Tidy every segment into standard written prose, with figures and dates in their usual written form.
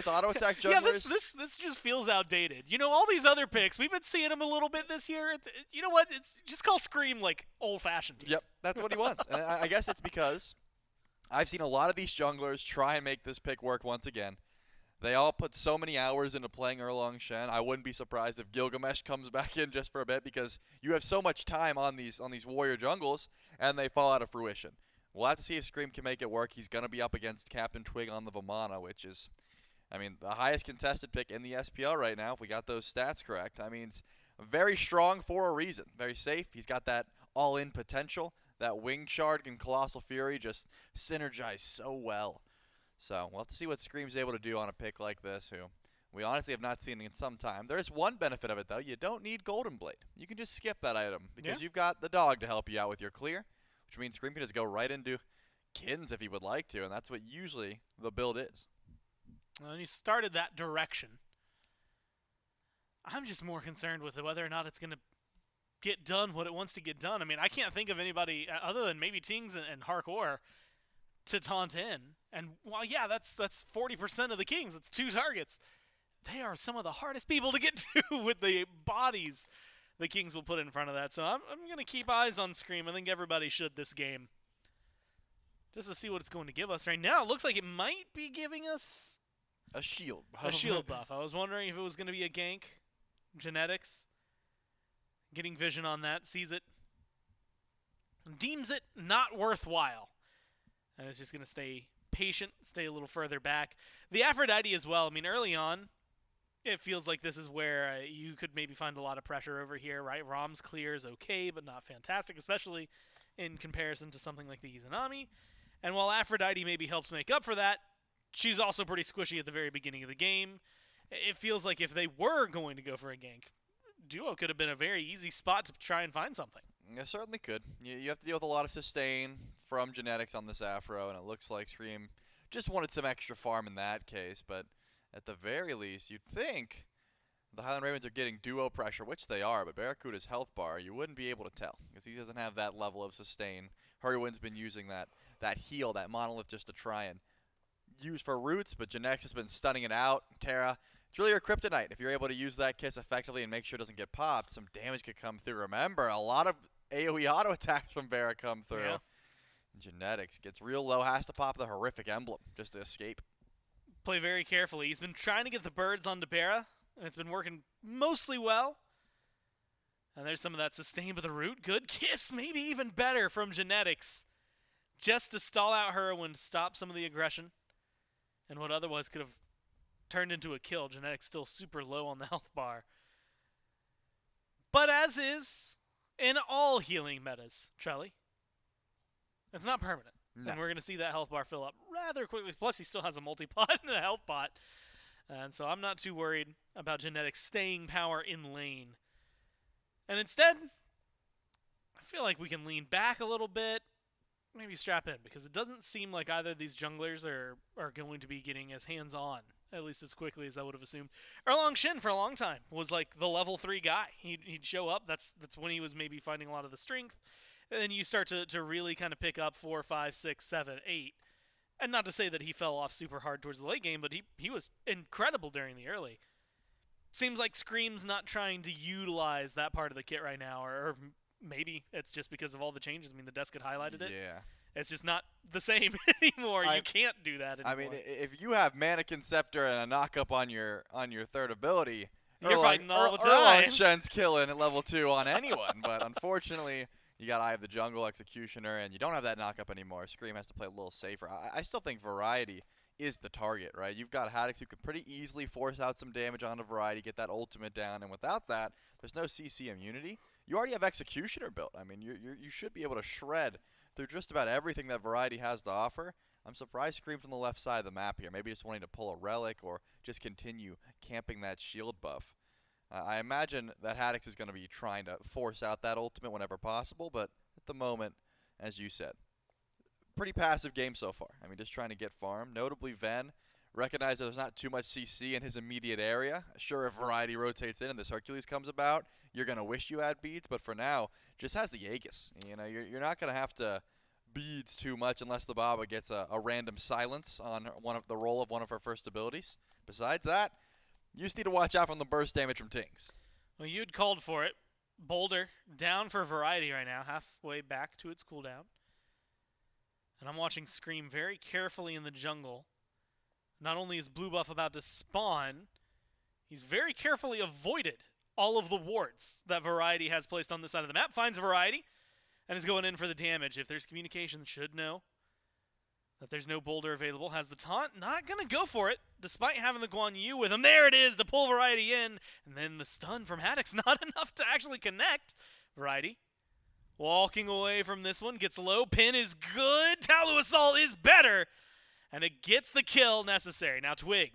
because auto attack junglers. Yeah, this just feels outdated. You know, all these other picks, we've been seeing them a little bit this year. You know what? It's just call Scream like old-fashioned. Yep, that's what he wants. And I guess it's because I've seen a lot of these junglers try and make this pick work once again. They all put so many hours into playing Erlong Shen. I wouldn't be surprised if Gilgamesh comes back in just for a bit because you have so much time on these warrior jungles and they fall out of fruition. We'll have to see if Scream can make it work. He's going to be up against Captain Twig on the Vamana, which is, I mean, the highest contested pick in the SPL right now, if we got those stats correct. I mean, it's very strong for a reason. Very safe. He's got that all-in potential. That Wing Shard and Colossal Fury just synergize so well. So we'll have to see what Scream's able to do on a pick like this, who we honestly have not seen in some time. There is one benefit of it, though. You don't need Golden Blade. You can just skip that item because you've got the dog to help you out with your clear, which means Scream can just go right into Kins if he would like to, and that's what usually the build is. Well, he started that direction. I'm just more concerned with whether or not it's going to get done what it wants to get done. I mean, I can't think of anybody other than maybe Tings and Harkor to taunt in. And, well, yeah, that's 40% of the Kings. It's 2 targets. They are some of the hardest people to get to with the bodies the Kings will put in front of that. So I'm going to keep eyes on Scream. I think everybody should this game. Just to see what it's going to give us. Right now, it looks like it might be giving us a shield. A shield buff. I was wondering if it was going to be a gank. Genetics. Getting vision on that. Sees it. Deems it not worthwhile. And it's just going to stay patient. Stay a little further back. The Aphrodite as well. I mean, early on, it feels like this is where you could maybe find a lot of pressure over here, right? Rom's clear is okay, but not fantastic, especially in comparison to something like the Izanami. And while Aphrodite maybe helps make up for that, she's also pretty squishy at the very beginning of the game. It feels like if they were going to go for a gank, Duo could have been a very easy spot to try and find something. It certainly could. You have to deal with a lot of sustain from Genetics on this Afro, and it looks like Scream just wanted some extra farm in that case, but at the very least, you'd think the Highland Ravens are getting duo pressure, which they are, but Barracuda's health bar, you wouldn't be able to tell, because he doesn't have that level of sustain. Hurrywind's been using that heal, that monolith, just to try and use for roots, but Genetics has been stunning it out. Terra, it's really your kryptonite. If you're able to use that kiss effectively and make sure it doesn't get popped, some damage could come through. Remember, a lot of AoE auto attacks from Barra come through. Yeah. Genetics gets real low, has to pop the horrific emblem just to escape. Play very carefully. He's been trying to get the birds onto Barra, and it's been working mostly well. And there's some of that sustain with the root. Good kiss, maybe even better from Genetics. Just to stall out Hurrywin, stop some of the aggression. And what otherwise could have turned into a kill. Genetics still super low on the health bar. But as is in all healing metas, Trelly, it's not permanent. No. And we're going to see that health bar fill up rather quickly. Plus, he still has a multi-pot and a health pot. And so I'm not too worried about Genetics staying power in lane. And instead, I feel like we can lean back a little bit, maybe strap in, because it doesn't seem like either of these junglers are going to be getting as hands-on, at least as quickly as I would have assumed. Erlong Shin, for a long time, was like the level 3 guy. He'd show up. That's when he was maybe finding a lot of the strength. And then you start to really kind of pick up 4, 5, 6, 7, 8. And not to say that he fell off super hard towards the late game, but he was incredible during the early. Seems like Scream's not trying to utilize that part of the kit right now, or maybe it's just because of all the changes. I mean, the desk had highlighted it. Yeah. It's just not the same anymore. You can't do that anymore. I mean, if you have Mannequin Scepter and a knock-up on your third ability, you're fighting all the time. Erlong Shen's killing at level 2 on anyone, but unfortunately, you got Eye of the Jungle, Executioner, and you don't have that knock-up anymore. Scream has to play a little safer. I still think Variety is the target, right? You've got Haddix who could pretty easily force out some damage onto Variety, get that ultimate down, and without that, there's no CC immunity. You already have Executioner built. I mean, you should be able to shred through just about everything that Variety has to offer. I'm surprised Scream's on the left side of the map here, maybe just wanting to pull a Relic or just continue camping that shield buff. I imagine that Haddix is going to be trying to force out that ultimate whenever possible, but at the moment, as you said, pretty passive game so far. I mean, just trying to get farm. Notably, Ven recognized that there's not too much CC in his immediate area. Sure, if Variety rotates in and this Hercules comes about, you're going to wish you had beads, but for now, just has the Aegis. You know, you're not going to have to beads too much unless the Baba gets a random silence on the roll of one of her first abilities. Besides that, you just need to watch out from the burst damage from Tings. Well, you'd called for it. Boulder down for Variety right now, halfway back to its cooldown. And I'm watching Scream very carefully in the jungle. Not only is Blue Buff about to spawn, he's very carefully avoided all of the wards that Variety has placed on this side of the map. Finds Variety and is going in for the damage. If there's communication, should know that there's no Boulder available. Has the taunt, not going to go for it, despite having the Guan Yu with him. There it is to pull Variety in. And then the stun from Haddix, not enough to actually connect. Variety walking away from this one, gets low. Pin is good. Talu Assault is better. And it gets the kill necessary. Now Twig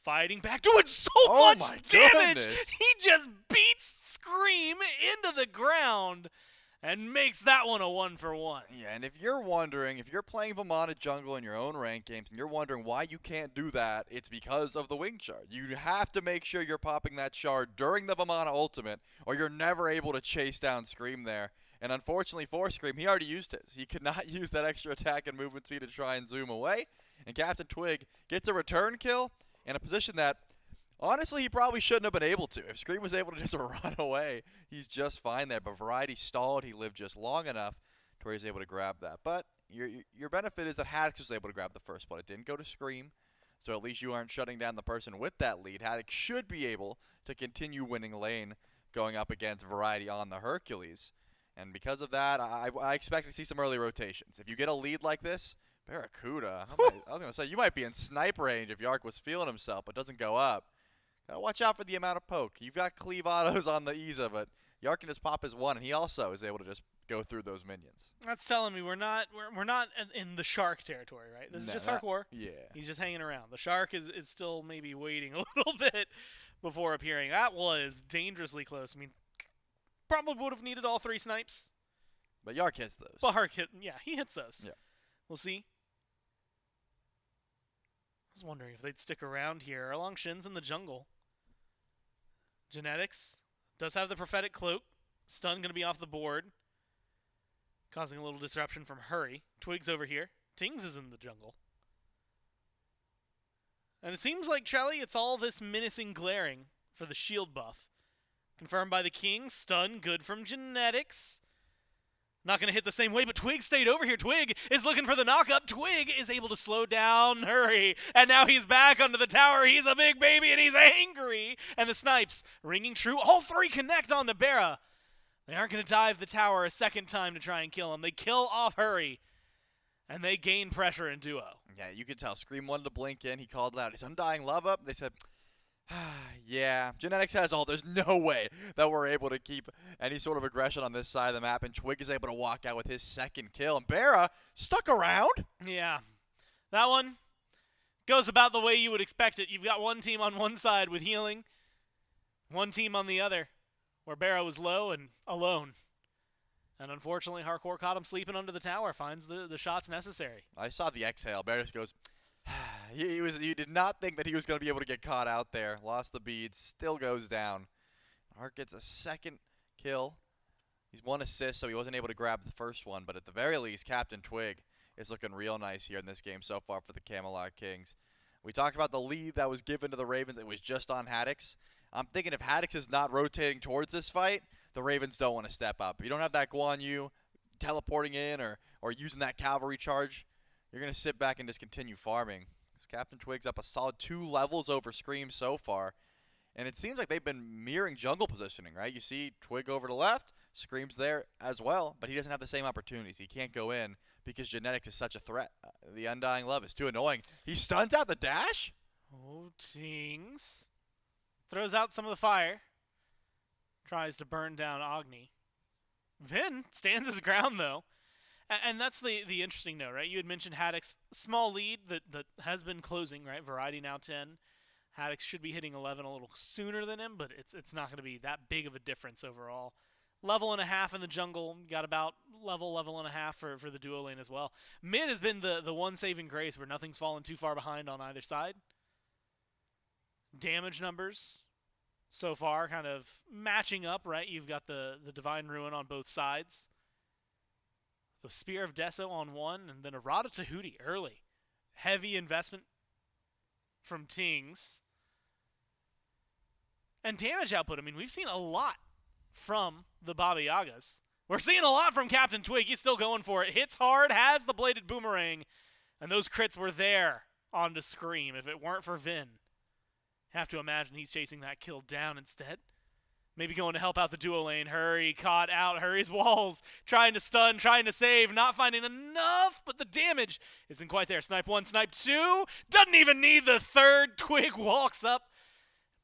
fighting back, doing so much damage. Goodness. He just beats Scream into the ground and makes that one a 1-for-1. Yeah, and if you're wondering, if you're playing Vamana jungle in your own ranked games and you're wondering why you can't do that, it's because of the Wing Shard. You have to make sure you're popping that shard during the Vamana ultimate, or you're never able to chase down Scream there. And unfortunately for Scream, he already used his. He could not use that extra attack and movement speed to try and zoom away. And Captain Twig gets a return kill in a position that, honestly, he probably shouldn't have been able to. If Scream was able to just run away, he's just fine there. But Variety stalled. He lived just long enough to where he's able to grab that. But your benefit is that Haddix was able to grab the first one. It didn't go to Scream, so at least you aren't shutting down the person with that lead. Haddix should be able to continue winning lane going up against Variety on the Hercules. And because of that, I expect to see some early rotations. If you get a lead like this, Barracuda, I was going to say, you might be in snipe range if Yark was feeling himself, but doesn't go up. Gotta watch out for the amount of poke. You've got cleave autos on the Iza, but Yark can just pop his one, and he also is able to just go through those minions. That's telling me we're not in the Shark territory, right? This is just hardcore. Yeah. He's just hanging around. The Shark is still maybe waiting a little bit before appearing. That was dangerously close. I mean, probably would have needed all 3 snipes. But Yark hits those. But Yark he hits those. Yeah. We'll see. I was wondering if they'd stick around here. Along Shin's in the jungle. Genetics does have the prophetic cloak. Stun going to be off the board, causing a little disruption from Hurry. Twig's over here. Tings is in the jungle. And it seems like, Trelly, it's all this menacing glaring for the shield buff. Confirmed by the King. Stun good from Genetics. Not going to hit the same way, but Twig stayed over here. Twig is looking for the knock-up. Twig is able to slow down Hurry. And now he's back under the tower. He's a big baby, and he's angry. And the snipes ringing true. All 3 connect on Nabera. They aren't going to dive the tower a second time to try and kill him. They kill off Hurry. And they gain pressure in duo. Yeah, you could tell. Scream wanted to blink in. He called out his Undying Love up. They said, yeah, Genetics has all. There's no way that we're able to keep any sort of aggression on this side of the map, and Twig is able to walk out with his second kill. And Barra stuck around. Yeah, that one goes about the way you would expect it. You've got one team on one side with healing, one team on the other where Barra was low and alone. And unfortunately, Hardcore caught him sleeping under the tower, finds the shots necessary. I saw the exhale. Barra just goes... He did not think that he was going to be able to get caught out there. Lost the beads. Still goes down. Hart gets a second kill. He's 1 assist, so he wasn't able to grab the first one. But at the very least, Captain Twig is looking real nice here in this game so far for the Camelot Kings. We talked about the lead that was given to the Ravens. It was just on Haddix. I'm thinking if Haddix is not rotating towards this fight, the Ravens don't want to step up. You don't have that Guan Yu teleporting in or using that cavalry charge. You're going to sit back and just continue farming. Captain Twig's up a solid 2 levels over Scream so far. And it seems like they've been mirroring jungle positioning, right? You see Twig over to the left, Scream's there as well, but he doesn't have the same opportunities. He can't go in because Genetics is such a threat. The Undying Love is too annoying. He stuns out the dash? Oh, Tings. Throws out some of the fire. Tries to burn down Agni. Vin stands his ground, though. And that's the interesting note, right? You had mentioned Haddix, small lead that has been closing, right? Variety now 10. Haddix should be hitting 11 a little sooner than him, but it's not going to be that big of a difference overall. Level and a half in the jungle. Got about level and a half for the duo lane as well. Mid has been the one saving grace where nothing's fallen too far behind on either side. Damage numbers so far kind of matching up, right? You've got the Divine Ruin on both sides. So Spear of Deso on one, and then a Rod of Tahuti early. Heavy investment from Tings. And damage output, I mean, we've seen a lot from the Baba Yagas. We're seeing a lot from Captain Twig. He's still going for it. Hits hard, has the bladed boomerang, and those crits were there onto Scream. If it weren't for Vin, have to imagine he's chasing that kill down instead. Maybe going to help out the duo lane. Hurry, caught out. Hurry's walls. Trying to stun, trying to save. Not finding enough, but the damage isn't quite there. Snipe one, snipe two. Doesn't even need the third. Twig walks up,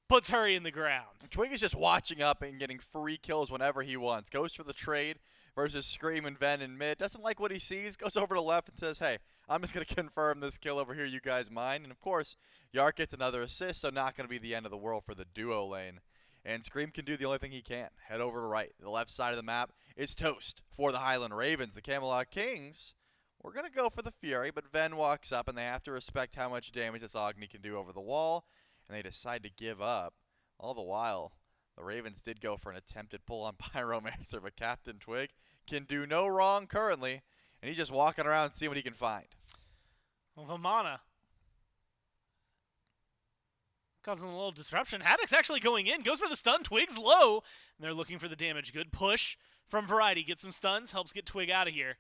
puts Hurry in the ground. Twig is just watching up and getting free kills whenever he wants. Goes for the trade versus Scream and Ven in mid. Doesn't like what he sees. Goes over to left and says, hey, I'm just going to confirm this kill over here. You guys mind? And, of course, Yark gets another assist, so not going to be the end of the world for the duo lane. And Scream can do the only thing he can. Head over to right. The left side of the map is toast for the Highland Ravens. The Camelot Kings, we're going to go for the Fury, but Ven walks up, and they have to respect how much damage this Agni can do over the wall, and they decide to give up. All the while, the Ravens did go for an attempted pull on Pyromancer, but Captain Twig can do no wrong currently, and he's just walking around seeing what he can find. Well, Vamana causing a little disruption. Haddock's actually going in, goes for the stun. Twig's low, and they're looking for the damage. Good push from Variety. Gets some stuns, helps get Twig out of here.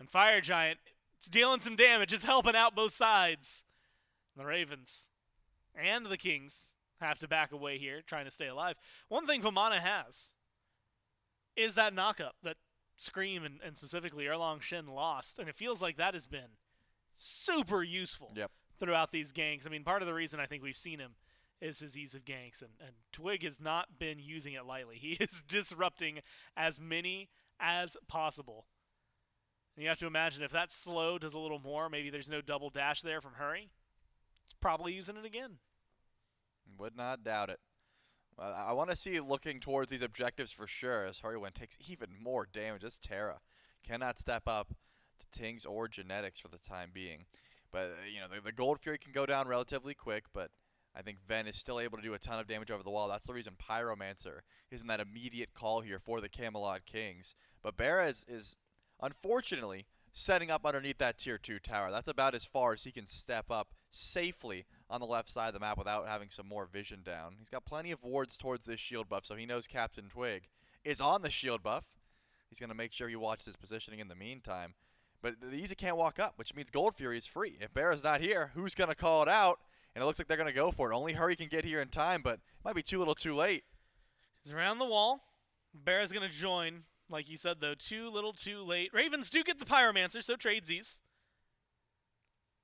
And Fire Giant is dealing some damage. It's helping out both sides. The Ravens and the Kings have to back away here, trying to stay alive. One thing Vamana has is that knockup that Scream and specifically Erlong Shin lost, and it feels like that has been super useful throughout these ganks. I mean, part of the reason I think we've seen him is his ease of ganks, and Twig has not been using it lightly. He is disrupting as many as possible. And you have to imagine if that slow does a little more, maybe there's no double dash there from Hurry, he's probably using it again. Would not doubt it. I want to see looking towards these objectives for sure, as Hurrywin takes even more damage. This Terra cannot step up to Tings or Genetics for the time being. But, you know, the Gold Fury can go down relatively quick, but I think Ven is still able to do a ton of damage over the wall. That's the reason Pyromancer isn't that immediate call here for the Camelot Kings. But Barra is unfortunately setting up underneath that tier 2 tower. That's about as far as he can step up safely on the left side of the map without having some more vision down. He's got plenty of wards towards this shield buff, so he knows Captain Twig is on the shield buff. He's going to make sure he watches his positioning in the meantime. But the Easy can't walk up, which means Gold Fury is free. If Barra's not here, who's going to call it out? And it looks like they're going to go for it. Only Hurry can get here in time, but it might be too little too late. He's around the wall. Barra's going to join. Like you said, though, too little too late. Ravens do get the Pyromancer, so tradesies.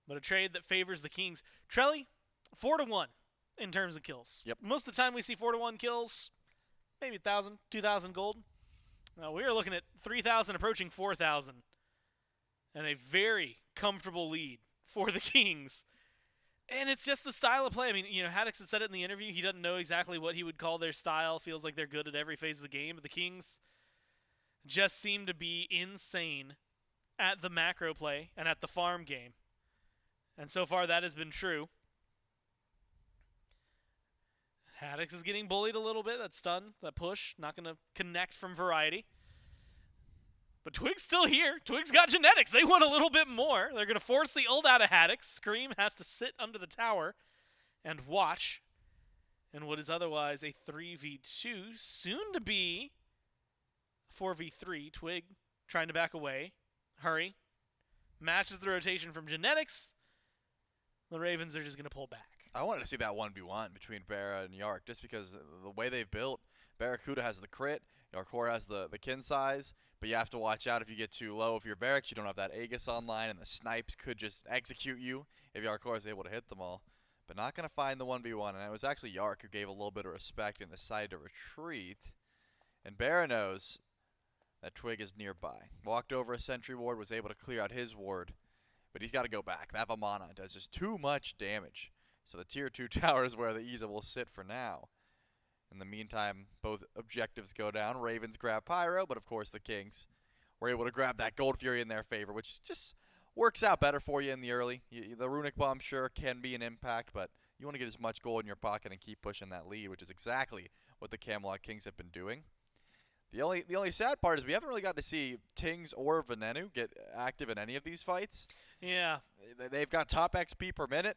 But a trade that favors the Kings. Trelly, 4-1 in terms of kills. Yep. Most of the time we see 4-1 kills, maybe 1,000, 2,000 gold. We are looking at 3,000 approaching 4,000. And a very comfortable lead for the Kings. And it's just the style of play. I mean, you know, Haddox had said it in the interview. He doesn't know exactly what he would call their style. Feels like they're good at every phase of the game. But the Kings just seem to be insane at the macro play and at the farm game. And so far that has been true. Haddox is getting bullied a little bit. That stun, that push, not going to connect from Variety. But Twig's still here. Twig's got Genetics. They want a little bit more. They're going to force the ult out of Haddox. Scream has to sit under the tower and watch. And what is otherwise a 3v2, soon to be 4v3. Twig trying to back away. Hurry. Matches the rotation from Genetics. The Ravens are just going to pull back. I wanted to see that 1v1 between Barra and Yark, just because the way they've built. Barracuda has the crit, Yarkor has the kin size, but you have to watch out if you get too low. If you're Barracks, you don't have that Aegis online, and the snipes could just execute you if Yarkor is able to hit them all. But not going to find the 1v1, and it was actually Yark who gave a little bit of respect and decided to retreat. And Barra knows that Twig is nearby. Walked over a sentry ward, was able to clear out his ward, but he's got to go back. That Vamana does just too much damage. So the tier 2 tower is where the Iza will sit for now. In the meantime, both objectives go down. Ravens grab Pyro, but of course the Kings were able to grab that Gold Fury in their favor, which just works out better for you in the early. The Runic Bomb sure can be an impact, but you want to get as much gold in your pocket and keep pushing that lead, which is exactly what the Camelot Kings have been doing. The only sad part is we haven't really got to see Tings or Venenu get active in any of these fights. Yeah. They've got top XP per minute,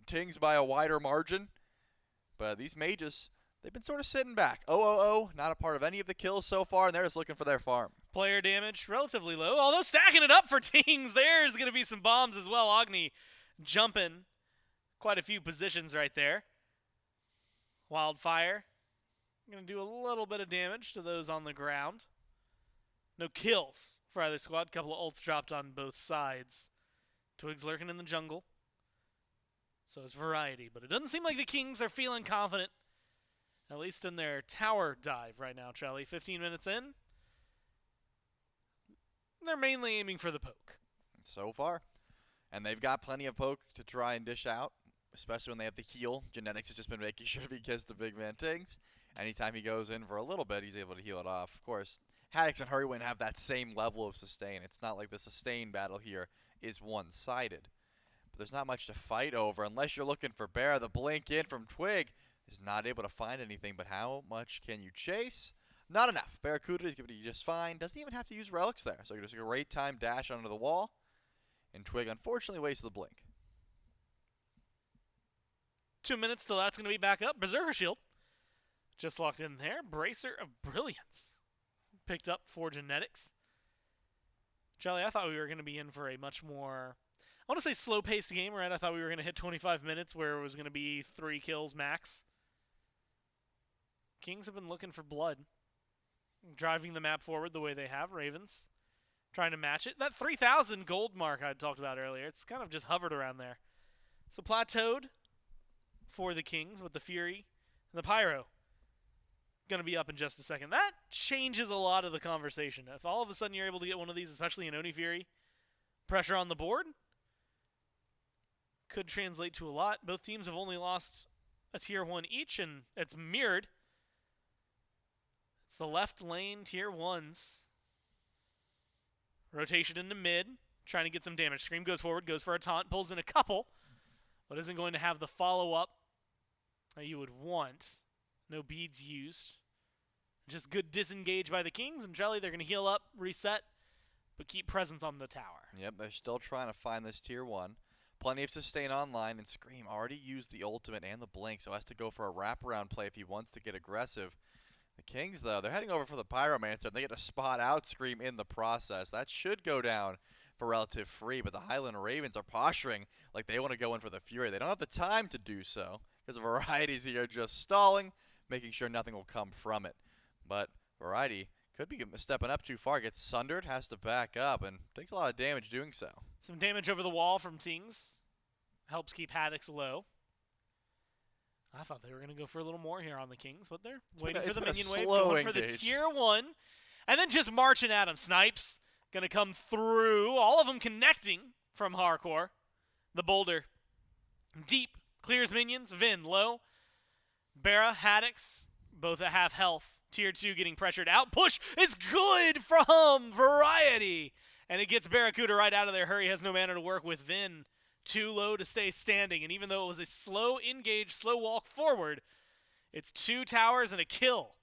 Tings by a wider margin, but these mages, they've been sort of sitting back. 0-0-0, not a part of any of the kills so far, and they're just looking for their farm. Player damage, relatively low, although stacking it up for Tings. There's going to be some bombs as well. Agni jumping quite a few positions right there. Wildfire going to do a little bit of damage to those on the ground. No kills for either squad. Couple of ults dropped on both sides. Twigs lurking in the jungle. So it's variety, but it doesn't seem like the Kings are feeling confident, at least in their tower dive right now, Trelly. 15 minutes in. They're mainly aiming for the poke. So far. And they've got plenty of poke to try and dish out, especially when they have the heal. Genetics has just been making sure he gets the big man Tings. Anytime he goes in for a little bit, he's able to heal it off. Of course, Haddix and Hurrywin have that same level of sustain. It's not like the sustain battle here is one-sided. But there's not much to fight over unless you're looking for Bear. The blink in from Twig is not able to find anything, but how much can you chase? Not enough. Barracuda is going to be just fine. Doesn't even have to use relics there. So just a great time dash under the wall. And Twig unfortunately wastes the blink. 2 minutes till that's going to be back up. Berserker Shield just locked in there. Bracer of Brilliance picked up for Genetics. Charlie, I thought we were going to be in for a much more, I want to say slow-paced game, right? I thought we were going to hit 25 minutes where it was going to be 3 kills max. Kings have been looking for blood, driving the map forward the way they have. Ravens trying to match it. That 3,000 gold mark I talked about earlier, it's kind of just hovered around there. So plateaued for the Kings with the Fury and the Pyro. Going to be up in just a second. That changes a lot of the conversation. If all of a sudden you're able to get one of these, especially in Oni Fury, pressure on the board could translate to a lot. Both teams have only lost a tier 1 each, and it's mirrored. It's the left lane tier 1s. Rotation into mid, trying to get some damage. Scream goes forward, goes for a taunt, pulls in a couple, but isn't going to have the follow-up that you would want. No beads used. Just good disengage by the Kings, and Jelly, they're going to heal up, reset, but keep presence on the tower. Yep, they're still trying to find this tier 1. Plenty of sustain online, and Scream already used the ultimate and the blink, so has to go for a wraparound play if he wants to get aggressive. The Kings, though, they're heading over for the Pyromancer, and they get to spot out Scream in the process. That should go down for relative free, but the Highland Ravens are posturing like they want to go in for the Fury. They don't have the time to do so, because Variety's here just stalling, making sure nothing will come from it. But Variety could be stepping up too far, gets sundered, has to back up, and takes a lot of damage doing so. Some damage over the wall from Tings. Helps keep Haddix low. I thought they were going to go for a little more here on the Kings, but they're waiting for the minion wave, going for the tier 1, and then just marching at him. Snipes going to come through, all of them connecting from hardcore. The boulder deep, clears minions. Vin low. Barra, Haddix, both at half health. Tier 2 getting pressured out. Push is good from Variety, and it gets Barracuda right out of there. Hurry has no mana to work with. Vin too low to stay standing, and even though it was a slow engage, slow walk forward, it's 2 towers and a kill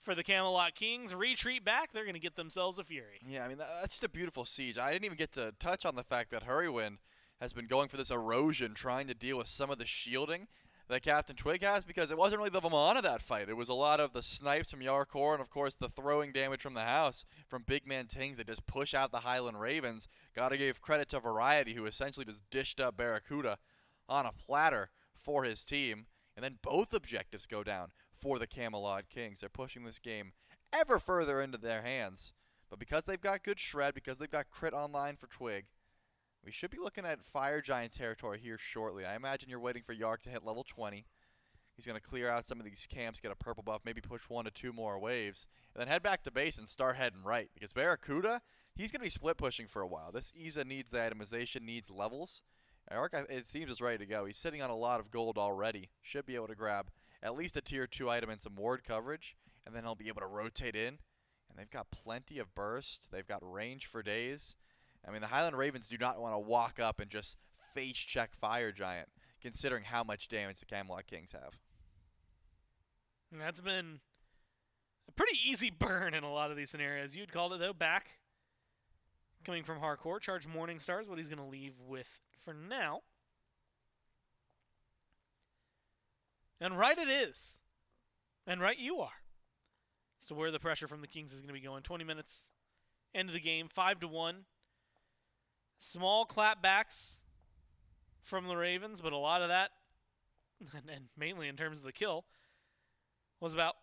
for the Camelot Kings. Retreat back, they're going to get themselves a Fury. Yeah, I mean, that's just a beautiful siege. I didn't even get to touch on the fact that Hurrywin has been going for this erosion, trying to deal with some of the shielding that Captain Twig has, because it wasn't really the Vamana that fight. It was a lot of the snipes from Yarkor and, of course, the throwing damage from the house from Big Man Tings that just push out the Highland Ravens. Gotta give credit to Variety, who essentially just dished up Barracuda on a platter for his team. And then both objectives go down for the Camelot Kings. They're pushing this game ever further into their hands. But because they've got good shred, because they've got crit online for Twig, we should be looking at Fire Giant territory here shortly. I imagine you're waiting for Yark to hit level 20. He's going to clear out some of these camps, get a purple buff, maybe push 1 to 2 more waves, and then head back to base and start heading right. Because Barracuda, he's going to be split pushing for a while. This Iza needs the itemization, needs levels. Yark, it seems, is ready to go. He's sitting on a lot of gold already. Should be able to grab at least a tier 2 item and some ward coverage, and then he'll be able to rotate in. And they've got plenty of burst. They've got range for days. I mean, the Highland Ravens do not want to walk up and just face check Fire Giant, considering how much damage the Camelot Kings have. And that's been a pretty easy burn in a lot of these scenarios. You'd called it, though, back. Coming from Hardcore, charge Morningstar is what he's going to leave with for now. And right it is. And right you are. As to where the pressure from the Kings is going to be going. 20 minutes into the game, 5-1. Small clapbacks from the Ravens, but a lot of that, and mainly in terms of the kill, was about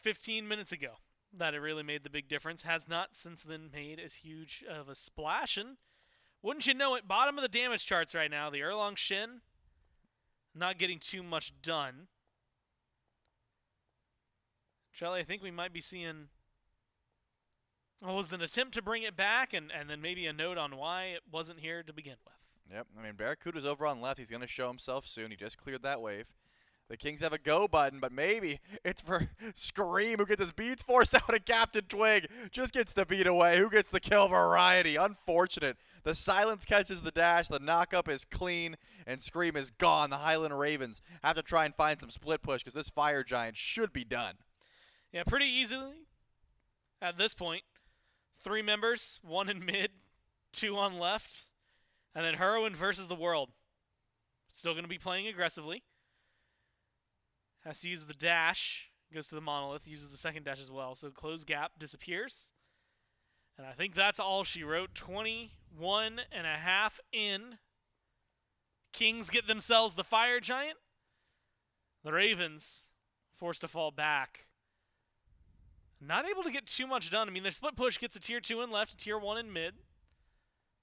15 minutes ago that it really made the big difference. Has not since then made as huge of a splash. And wouldn't you know it, bottom of the damage charts right now, the Erlong Shin not getting too much done. Charlie, I think we might be seeing what was an attempt to bring it back, and then maybe a note on why it wasn't here to begin with. Yep, I mean, Barracuda's over on left. He's going to show himself soon. He just cleared that wave. The Kings have a go button, but maybe it's for Scream, who gets his beats forced out, and Captain Twig just gets the beat away. Who gets the kill? Variety. Unfortunate. The silence catches the dash. The knockup is clean, and Scream is gone. The Highland Ravens have to try and find some split push because this Fire Giant should be done. Yeah, pretty easily at this point. 3 members, 1 in mid, 2 on left, and then Heroine versus the world. Still going to be playing aggressively. Has to use the dash. Goes to the Monolith. Uses the second dash as well. So close gap disappears. And I think that's all she wrote. 21 and a half in. Kings get themselves the Fire Giant. The Ravens forced to fall back. Not able to get too much done. I mean, their split push gets a tier 2 in left, a tier 1 in mid.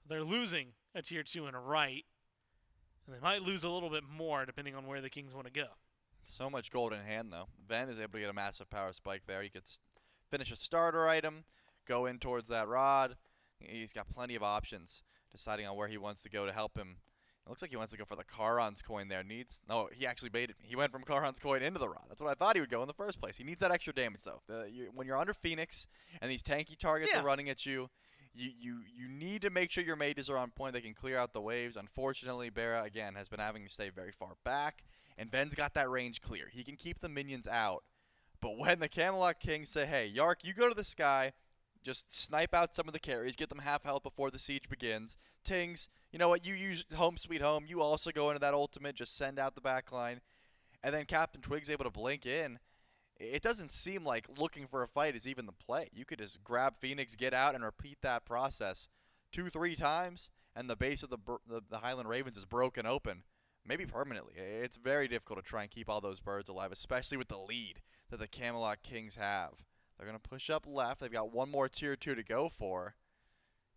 They're losing a tier 2 in right. And they might lose a little bit more depending on where the Kings want to go. So much gold in hand, though. Ven is able to get a massive power spike there. He could finish a starter item, go in towards that rod. He's got plenty of options, deciding on where he wants to go to help him. It looks like he wants to go for the Charon's coin there. No, he actually baited me. He went from Charon's coin into the rod. That's what I thought he would go in the first place. He needs that extra damage, though. When you're under Phoenix and these tanky targets are running at you, you need to make sure your mages are on point. They can clear out the waves. Unfortunately, Barra, again, has been having to stay very far back. And Ven's got that range clear. He can keep the minions out. But when the Camelot Kings say, hey, Yark, you go to the sky, just snipe out some of the carries, get them half health before the siege begins. Tings, you know what, you use Home Sweet Home. You also go into that ultimate, just send out the back line. And then Captain Twig's able to blink in. It doesn't seem like looking for a fight is even the play. You could just grab Phoenix, get out, and repeat that process 2-3 times, and the base of the Highland Ravens is broken open. Maybe permanently. It's very difficult to try and keep all those birds alive, especially with the lead that the Camelot Kings have. They're going to push up left. They've got one more tier 2 to go for.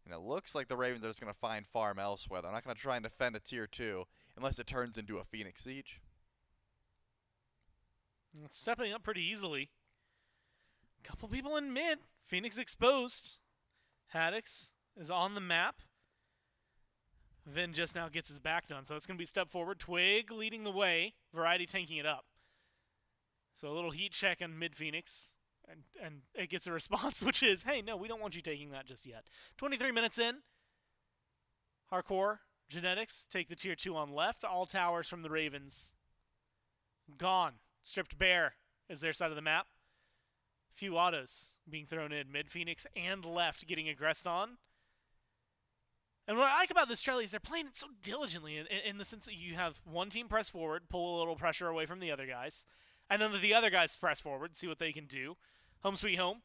And it looks like the Ravens are just going to find farm elsewhere. They're not going to try and defend a tier 2 unless it turns into a Phoenix Siege. Stepping up pretty easily. Couple people in mid. Phoenix exposed. Haddix is on the map. Ven just now gets his back done, so it's going to be step forward. Twig leading the way. Variety tanking it up. So a little heat check on mid-Phoenix. And it gets a response, which is, hey, no, we don't want you taking that just yet. 23 minutes in. Hardcore, Genetics take the tier 2 on left. All towers from the Ravens gone. Stripped bare is their side of the map. Few autos being thrown in. Mid-Phoenix and left getting aggressed on. And what I like about this, Charlie, is they're playing it so diligently in the sense that you have one team press forward, pull a little pressure away from the other guys, and then the other guys press forward, see what they can do. Home Sweet Home,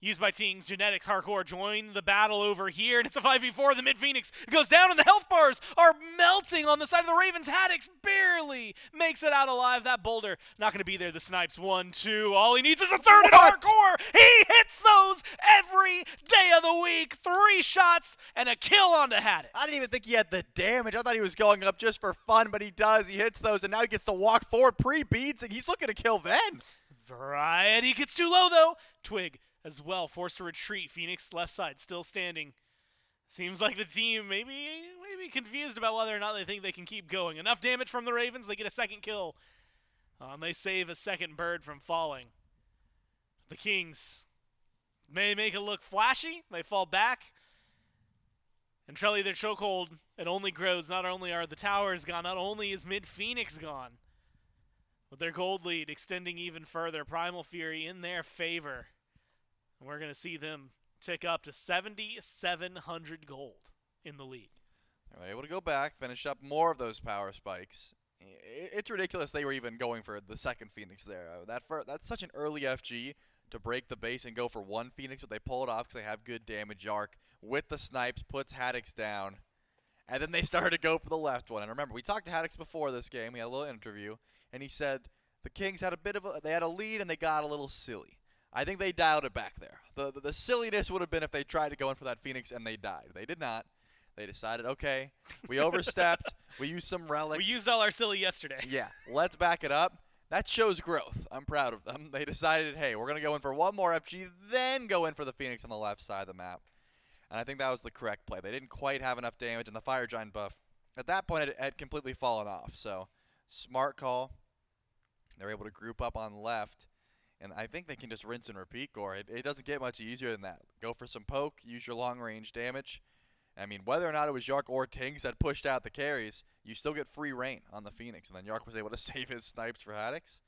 used by Tings, Genetics, Hardcore, join the battle over here, and it's a 5v4. The mid-Phoenix goes down, and the health bars are melting on the side of the Ravens. Haddix barely makes it out alive. That boulder not going to be there. The snipes, 1, 2. All he needs is a third in Hardcore. He hits those every day of the week. 3 shots and a kill onto Haddix. I didn't even think he had the damage. I thought he was going up just for fun, but he does. He hits those, and now he gets to walk forward pre-beats, and he's looking to kill Ven. Variety gets too low, though. Twig as well, forced to retreat. Phoenix left side still standing. Seems like the team maybe confused about whether or not they think they can keep going. Enough damage from the Ravens, they get a second kill. And they save a second bird from falling. The Kings may make it look flashy. They fall back. And Trelly, their chokehold, it only grows. Not only are the towers gone, not only is mid-Phoenix gone, with their gold lead extending even further. Primal Fury in their favor. And we're going to see them tick up to 7,700 gold in the league. They're able to go back, finish up more of those power spikes. It's ridiculous they were even going for the second Phoenix there. That's such an early FG to break the base and go for one Phoenix, but they pull it off because they have good damage arc with the snipes, puts Haddix down. And then they started to go for the left one. And remember, we talked to Haddix before this game. We had a little interview, and he said the Kings had they had a lead and they got a little silly. I think they dialed it back there. The silliness would have been if they tried to go in for that Phoenix and they died. They did not. They decided, okay, we overstepped. We used some relics. We used all our silly yesterday. Yeah, let's back it up. That shows growth. I'm proud of them. They decided, hey, we're going to go in for one more FG, then go in for the Phoenix on the left side of the map. And I think that was the correct play. They didn't quite have enough damage, and the Fire Giant buff, at that point, it had completely fallen off. So, smart call. They're able to group up on left. And I think they can just rinse and repeat, Gore. It doesn't get much easier than that. Go for some poke, use your long-range damage. I mean, whether or not it was Yark or Tings that pushed out the carries, you still get free reign on the Phoenix. And then Yark was able to save his snipes for Haddix.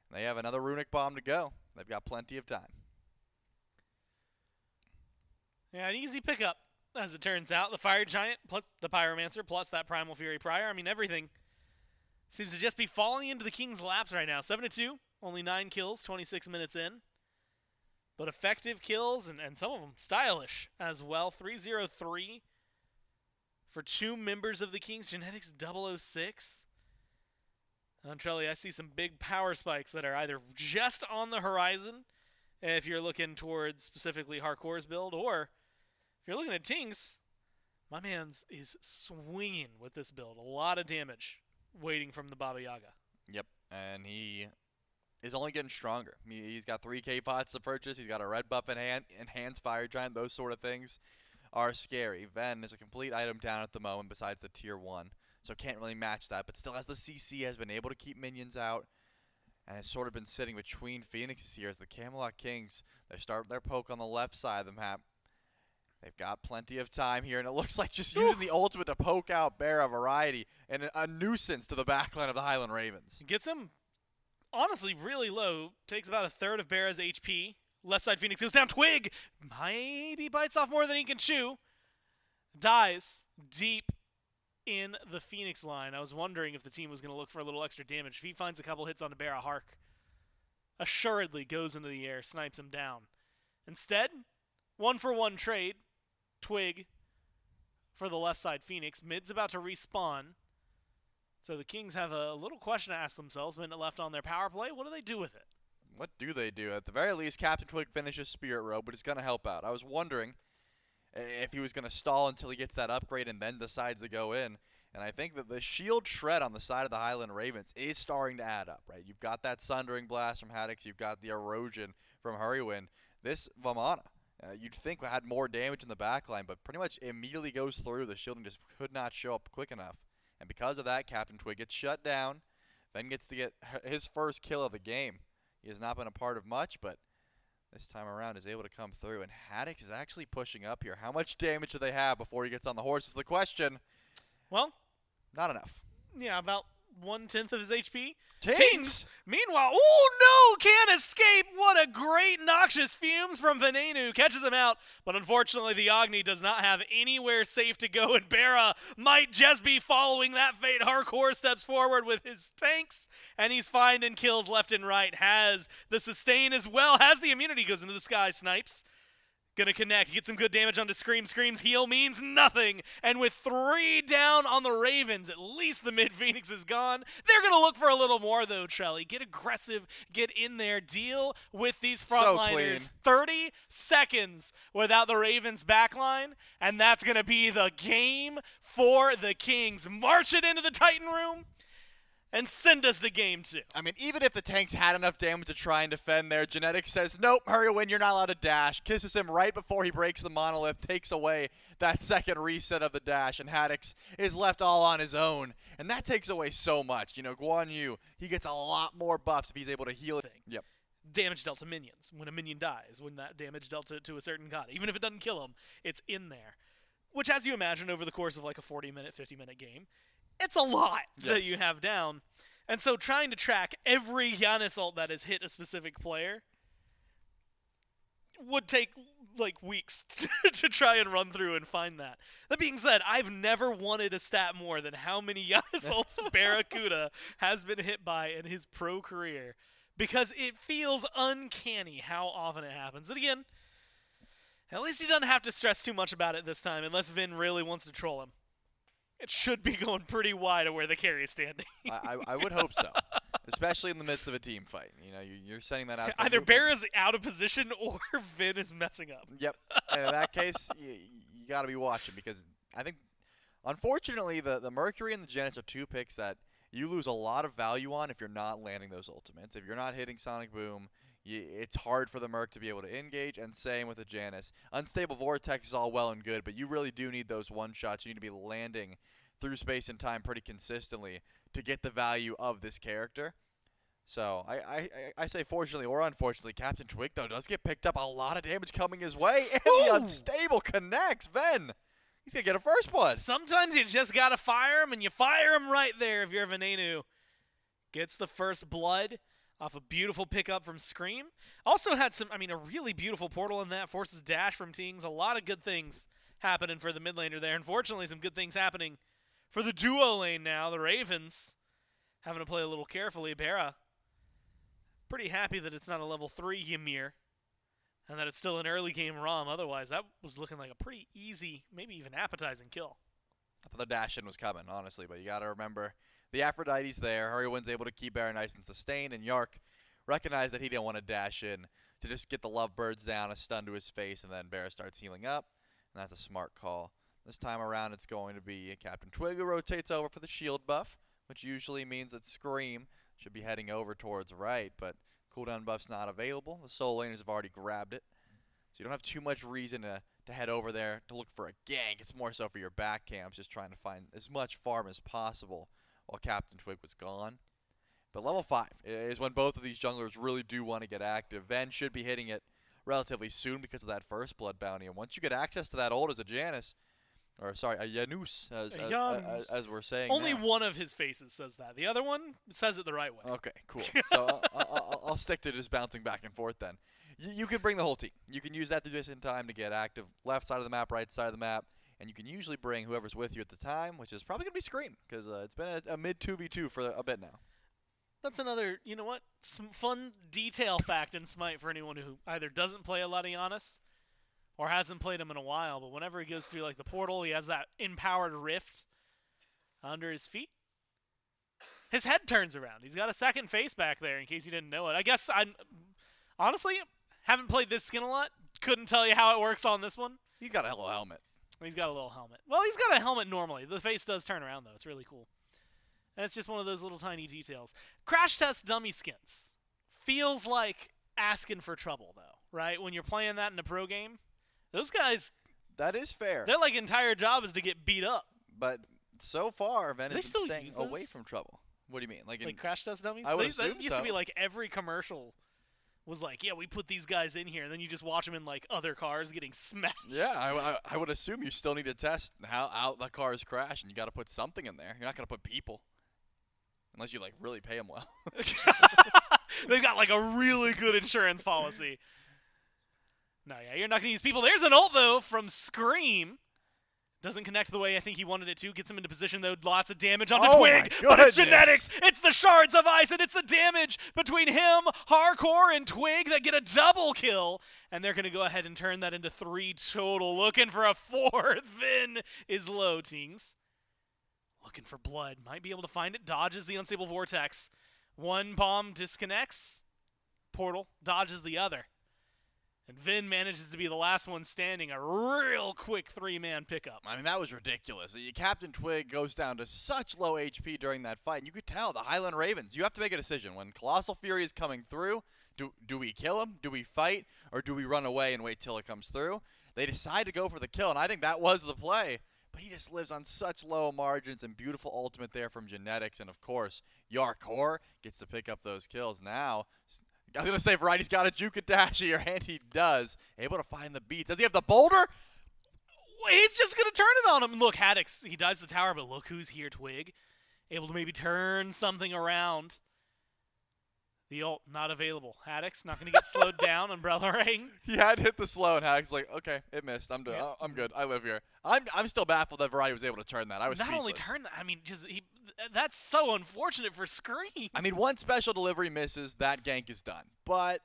And they have another Runic Bomb to go. They've got plenty of time. Yeah, an easy pickup, as it turns out. The Fire Giant plus the Pyromancer plus that Primal Fury Prior. I mean, everything seems to just be falling into the King's laps right now. 7-2, only 9 kills, 26 minutes in. But effective kills, and some of them stylish as well. 303 for 2 members of the Kings. Genetics 006. Trelly, I see some big power spikes that are either just on the horizon, if you're looking towards specifically Hardcore's build, or if you're looking at Tings, my man is swinging with this build. A lot of damage waiting from the Baba Yaga. Yep, and he is only getting stronger. He's got 3k pots to purchase. He's got a red buff in hand, enhanced Fire Giant. Those sort of things are scary. Ven is a complete item down at the moment besides the tier 1, so can't really match that, but still has the CC, has been able to keep minions out, and has sort of been sitting between Phoenixes here as the Camelot Kings, they start their poke on the left side of the map. They've got plenty of time here, and it looks like just using the ultimate to poke out Bear a variety and a nuisance to the backline of the Highland Ravens. Gets him, honestly, really low. Takes about a third of Bear's HP. Left side Phoenix goes down. Twig maybe bites off more than he can chew. Dies deep in the Phoenix line. I was wondering if the team was going to look for a little extra damage. If he finds a couple hits on Bear, a Hark assuredly goes into the air, snipes him down. Instead, 1-for-1 trade. Twig for the left side Phoenix. Mid's about to respawn. So the Kings have a little question to ask themselves. Minute left on their power play. What do they do with it? What do they do? At the very least, Captain Twig finishes Spirit Robe, but it's going to help out. I was wondering if he was going to stall until he gets that upgrade and then decides to go in. And I think that the shield shred on the side of the Highland Ravens is starting to add up, right? You've got that Sundering Blast from Haddix. You've got the Erosion from Hurrywin. This Vamana, you'd think had more damage in the backline, but pretty much immediately goes through. The shielding just could not show up quick enough. And because of that, Captain Twig gets shut down, then gets to get his first kill of the game. He has not been a part of much, but this time around is able to come through. And Haddix is actually pushing up here. How much damage do they have before he gets on the horse is the question. Well, not enough. Yeah, about 1/10 of his HP. Tings! Meanwhile, oh no, can't escape. What a great noxious fumes from Venenu. Catches him out, but unfortunately the Agni does not have anywhere safe to go, and Bera might just be following that fate. Hardcore steps forward with his tanks, and he's finding kills left and right. Has the sustain as well, has the immunity, goes into the sky, snipes. Gonna connect, get some good damage onto Scream. Scream's heal means nothing. And with 3 down on the Ravens, at least the mid-Phoenix is gone. They're gonna look for a little more though, Trelly. Get aggressive, get in there, deal with these frontliners. 30 seconds without the Ravens backline, and that's gonna be the game for the Kings. March it into the Titan room and send us to game 2. I mean, even if the tanks had enough damage to try and defend there, Genetics says, nope, Hurrywin, you're not allowed to dash. Kisses him right before he breaks the monolith, takes away that second reset of the dash, and Haddix is left all on his own. And that takes away so much. You know, Guan Yu, he gets a lot more buffs if he's able to heal it. Yep. Damage dealt to minions. When a minion dies, when that damage dealt to a certain god, even if it doesn't kill him, it's in there. Which, as you imagine, over the course of like a 40-minute, 50-minute game, it's a lot that you have down. And so trying to track every Giannis ult that has hit a specific player, would take like weeks to try and run through and find that. That being said, I've never wanted a stat more than how many Yasuo's Barracuda has been hit by in his pro career, because it feels uncanny how often it happens. And again, at least he doesn't have to stress too much about it this time, unless Vin really wants to troll him. It should be going pretty wide of where the carry is standing. I would hope so, especially in the midst of a team fight. You know, you're sending that out. Either Bear is out of position or Vin is messing up. Yep. And in that case, you got to be watching, because I think, unfortunately, the Mercury and the Genesis are two picks that you lose a lot of value on if you're not landing those ultimates. If you're not hitting Sonic Boom, it's hard for the Merc to be able to engage, and same with the Janus. Unstable Vortex is all well and good, but you really do need those one-shots. You need to be landing through space and time pretty consistently to get the value of this character. So I say fortunately or unfortunately, Captain Twig, though, does get picked up. A lot of damage coming his way, and the Unstable connects. Ven, he's going to get a first blood. Sometimes you just got to fire him, and you fire him right there if you're Venenu. Gets the first blood off a beautiful pickup from Scream. Also had a really beautiful portal in that. Forces dash from Tings. A lot of good things happening for the mid laner there. Unfortunately, some good things happening for the duo lane now. The Ravens having to play a little carefully. Bera, pretty happy that it's not a level 3 Ymir, and that it's still an early game ROM. Otherwise, that was looking like a pretty easy, maybe even appetizing kill. I thought the dash-in was coming, honestly, but you got to remember the Aphrodite's there. Hurrywin's able to keep Bera nice and sustained, and Yark recognized that he didn't want to dash in to just get the Lovebirds down, a stun to his face, and then Bera starts healing up, and that's a smart call. This time around, it's going to be Captain Twig who rotates over for the shield buff, which usually means that Scream should be heading over towards right, but cooldown buff's not available. The solo laners have already grabbed it, so you don't have too much reason to head over there to look for a gank. It's more so for your back camps, just trying to find as much farm as possible while Captain Twig was gone. But level 5 is when both of these junglers really do want to get active. Ven should be hitting it relatively soon because of that first blood bounty, and once you get access to that ult as a Janus, or sorry, a Janus, as we're saying Only now. one of his faces says that. The other one says it the right way. Okay, cool. So I'll stick to just bouncing back and forth then. You can bring the whole team. You can use that to just in time to get active. Left side of the map, right side of the map. And you can usually bring whoever's with you at the time, which is probably going to be Scream, because it's been a mid 2v2 for a bit now. That's another, you know what, some fun detail fact in Smite for anyone who either doesn't play a lot of Giannis or hasn't played him in a while, but whenever he goes through like the portal, he has that empowered rift under his feet. His head turns around. He's got a second face back there in case you didn't know it. I guess I honestly haven't played this skin a lot. Couldn't tell you how it works on this one. He's got a little helmet. He's got a little helmet. Well, he's got a helmet normally. The face does turn around, though. It's really cool. And it's just one of those little tiny details. Crash test dummy skins. Feels like asking for trouble, though, right? When you're playing that in a pro game, those guys... That is fair. Their like entire job is to get beat up. But so far, Ven has been staying use away those? from trouble. What do you mean? Like crash test dummies? I would That assume used to be so. like every commercial was like, yeah, we put these guys in here, and then you just watch them in like other cars getting smashed. Yeah, I would assume you still need to test how out the cars crash, and you got to put something in there. You're not going to put people. Unless you like really pay them well. They've got like a really good insurance policy. No, yeah, you're not going to use people. There's an ult, though, from Scream. Doesn't connect the way I think he wanted it to. Gets him into position, though. Lots of damage onto Twig. But it's genetics. It's the shards of ice, and it's the damage between him, Hardcore, and Twig that get a double kill. And they're going to go ahead and turn that into 3 total. Looking for a 4th. Vin is low, Tings. Looking for blood. Might be able to find it. Dodges the unstable vortex. One bomb disconnects. Portal dodges the other. And Vin manages to be the last one standing. A real quick 3-man pickup. I mean, that was ridiculous. Captain Twig goes down to such low HP during that fight. And you could tell the Highland Ravens. You have to make a decision. When Colossal Fury is coming through, do we kill him? Do we fight? Or do we run away and wait till it comes through? They decide to go for the kill, and I think that was the play. But he just lives on such low margins, and beautiful ultimate there from Genetics. And, of course, Yarkor gets to pick up those kills. Now, I was going to say Variety's got a juke and dash here, and he does. Able to find the beats. Does he have the boulder? He's just going to turn it on him. Look, Haddix, he dives the tower, but look who's here, Twig. Able to maybe turn something around. The ult not available. Haddix not going to get slowed down. Umbrella Ring. He had to hit the slow, and Hack's like, okay, it missed. I'm Yeah. I'm good. I live here. I'm still baffled that Variety was able to turn that. I was Not speechless. only turn that, I mean, that's so unfortunate for Scream. I mean, one special delivery misses, that gank is done. But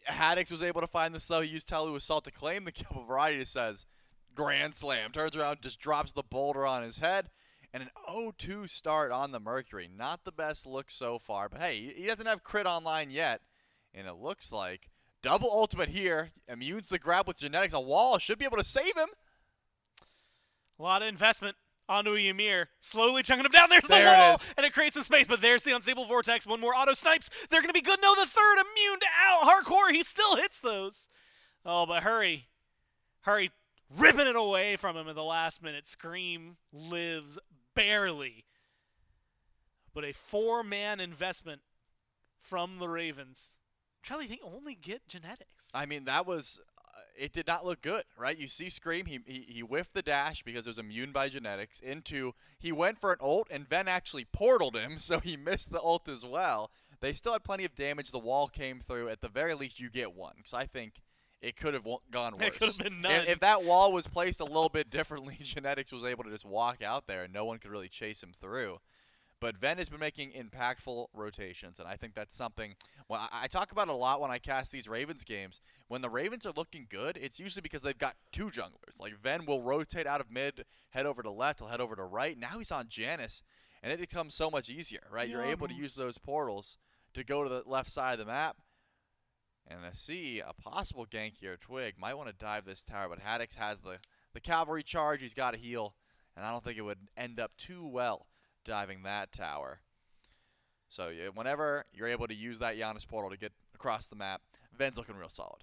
Haddix was able to find the slow. He used Telu Assault to claim the kill, but Variety just says, Grand Slam. Turns around, just drops the boulder on his head. And an 0-2 start on the Mercury. Not the best look so far, but hey, he doesn't have crit online yet. And it looks like double ultimate here. Immunes the grab with Genetics. A wall should be able to save him. A lot of investment onto a Ymir. Slowly chunking him down. There's the There it wall. is. And it creates some space, but there's the Unstable Vortex. One more auto snipes. They're going to be good. No, the third immune to out. Hardcore, he still hits those. Oh, but hurry. Hurry. Ripping it away from him in the last minute. Scream lives barely. But a 4-man investment from the Ravens. Charlie, think only get Genetics. I mean, that was, it did not look good, right? You see Scream, he whiffed the dash because it was immune by Genetics. He went for an ult, and Ven actually portaled him, so he missed the ult as well. They still had plenty of damage. The wall came through. At the very least, you get one. So I think it could have gone worse. It could have been none. If that wall was placed a little bit differently, Genetics was able to just walk out there, and no one could really chase him through. But Ven has been making impactful rotations, and I think that's something. Well, I talk about it a lot when I cast these Ravens games. When the Ravens are looking good, it's usually because they've got two junglers. Like Ven will rotate out of mid, head over to left, he'll head over to right. Now he's on Janus, and it becomes so much easier, right? Yeah. You're able to use those portals to go to the left side of the map. And I see a possible gank here. Twig might want to dive this tower, but Haddix has the cavalry charge. He's got to heal, and I don't think it would end up too well diving that tower. So whenever you're able to use that Giannis portal to get across the map, Ven's looking real solid.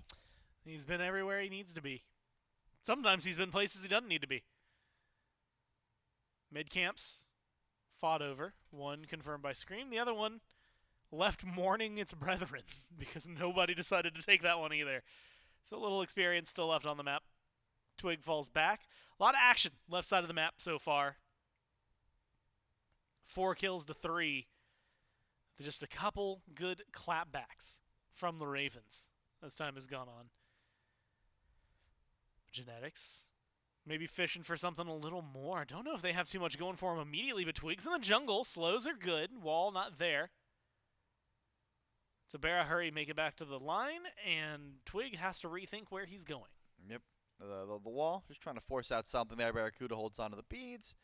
He's been everywhere he needs to be. Sometimes he's been places he doesn't need to be. Mid camps fought over. One confirmed by Scream. The other one left mourning its brethren because nobody decided to take that one either. So a little experience still left on the map. Twig falls back. A lot of action left side of the map so far. 4 kills to 3. Just a couple good clapbacks from the Ravens as time has gone on. Genetics. Maybe fishing for something a little more. Don't know if they have too much going for him immediately, but Twig's in the jungle. Slows are good. Wall not there. So Barra, hurry, make it back to the line, and Twig has to rethink where he's going. Yep. The wall, just trying to force out something there. Barracuda holds onto the beads.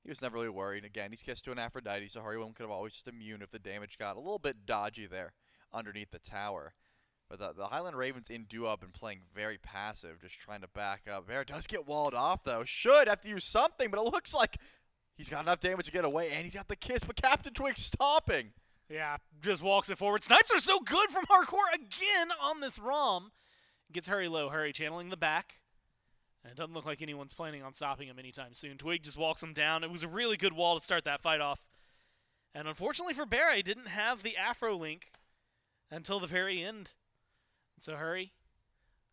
He was never really worried. Again, he's kissed to an Aphrodite, so Hurry could have always just immune if the damage got a little bit dodgy there underneath the tower. But the Highland Ravens in duo have been playing very passive, just trying to back up. Bear does get walled off, though. Should have to use something, but it looks like he's got enough damage to get away, and he's got the kiss, but Captain Twig stopping. Yeah, just walks it forward. Snipes are so good from Hardcore again on this ROM. Gets Hurry low. Hurry channeling the back. And it doesn't look like anyone's planning on stopping him anytime soon. Twig just walks him down. It was a really good wall to start that fight off. And unfortunately for Bear, he didn't have the Afro link until the very end. So Hurry,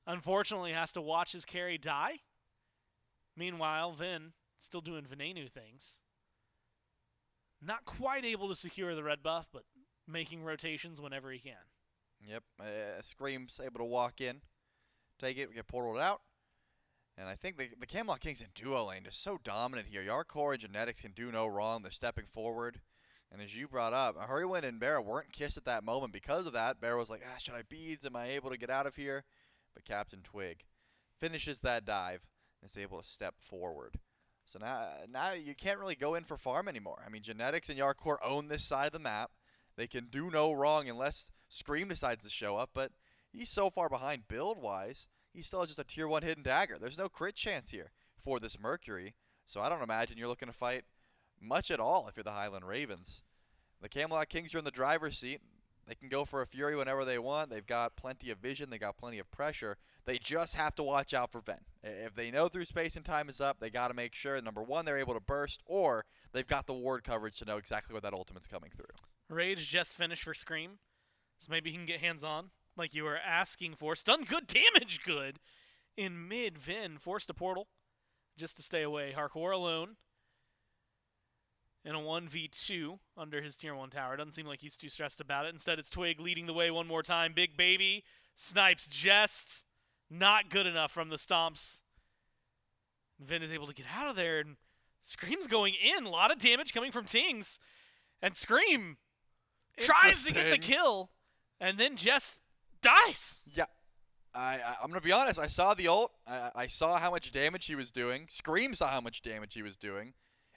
unfortunately, has to watch his carry die. Meanwhile, Vin still doing Venenu things. Not quite able to secure the red buff, but making rotations whenever he can. Yep, Scream's able to walk in, take it, get portaled out. And I think the Camelot Kings in duo lane is so dominant here. Yarkor and Genetics can do no wrong. They're stepping forward. And as you brought up, Hurrywin and Barra weren't kissed at that moment. Because of that, Barra was like, should I beads? Am I able to get out of here? But Captain Twig finishes that dive and is able to step forward. So now you can't really go in for farm anymore. I mean, Genetics and Yarkor own this side of the map. They can do no wrong unless Scream decides to show up. But he's so far behind build-wise. He still has just a tier 1 hidden dagger. There's no crit chance here for this Mercury. So I don't imagine you're looking to fight much at all if you're the Highland Ravens. The Camelot Kings are in the driver's seat. They can go for a Fury whenever they want. They've got plenty of vision. They got plenty of pressure. They just have to watch out for Ven. If they know through space and time is up, they got to make sure, number one, they're able to burst, or they've got the ward coverage to know exactly where that ultimate's coming through. Rage just finished for Scream, so maybe he can get hands-on like you were asking for. Stun good, damage good. In mid, Vin forced a portal just to stay away. Hardcore alone. in a 1v2 under his tier 1 tower. Doesn't seem like he's too stressed about it. Instead, it's Twig leading the way one more time. Big Baby snipes Jest. Not good enough from the stomps. Vin is able to get out of there, and Scream's going in. A lot of damage coming from Tings. And Scream tries to get the kill, and then Jest dies. Yeah. I'm going to be honest. I saw the ult. I saw how much damage he was doing. Scream saw how much damage he was doing,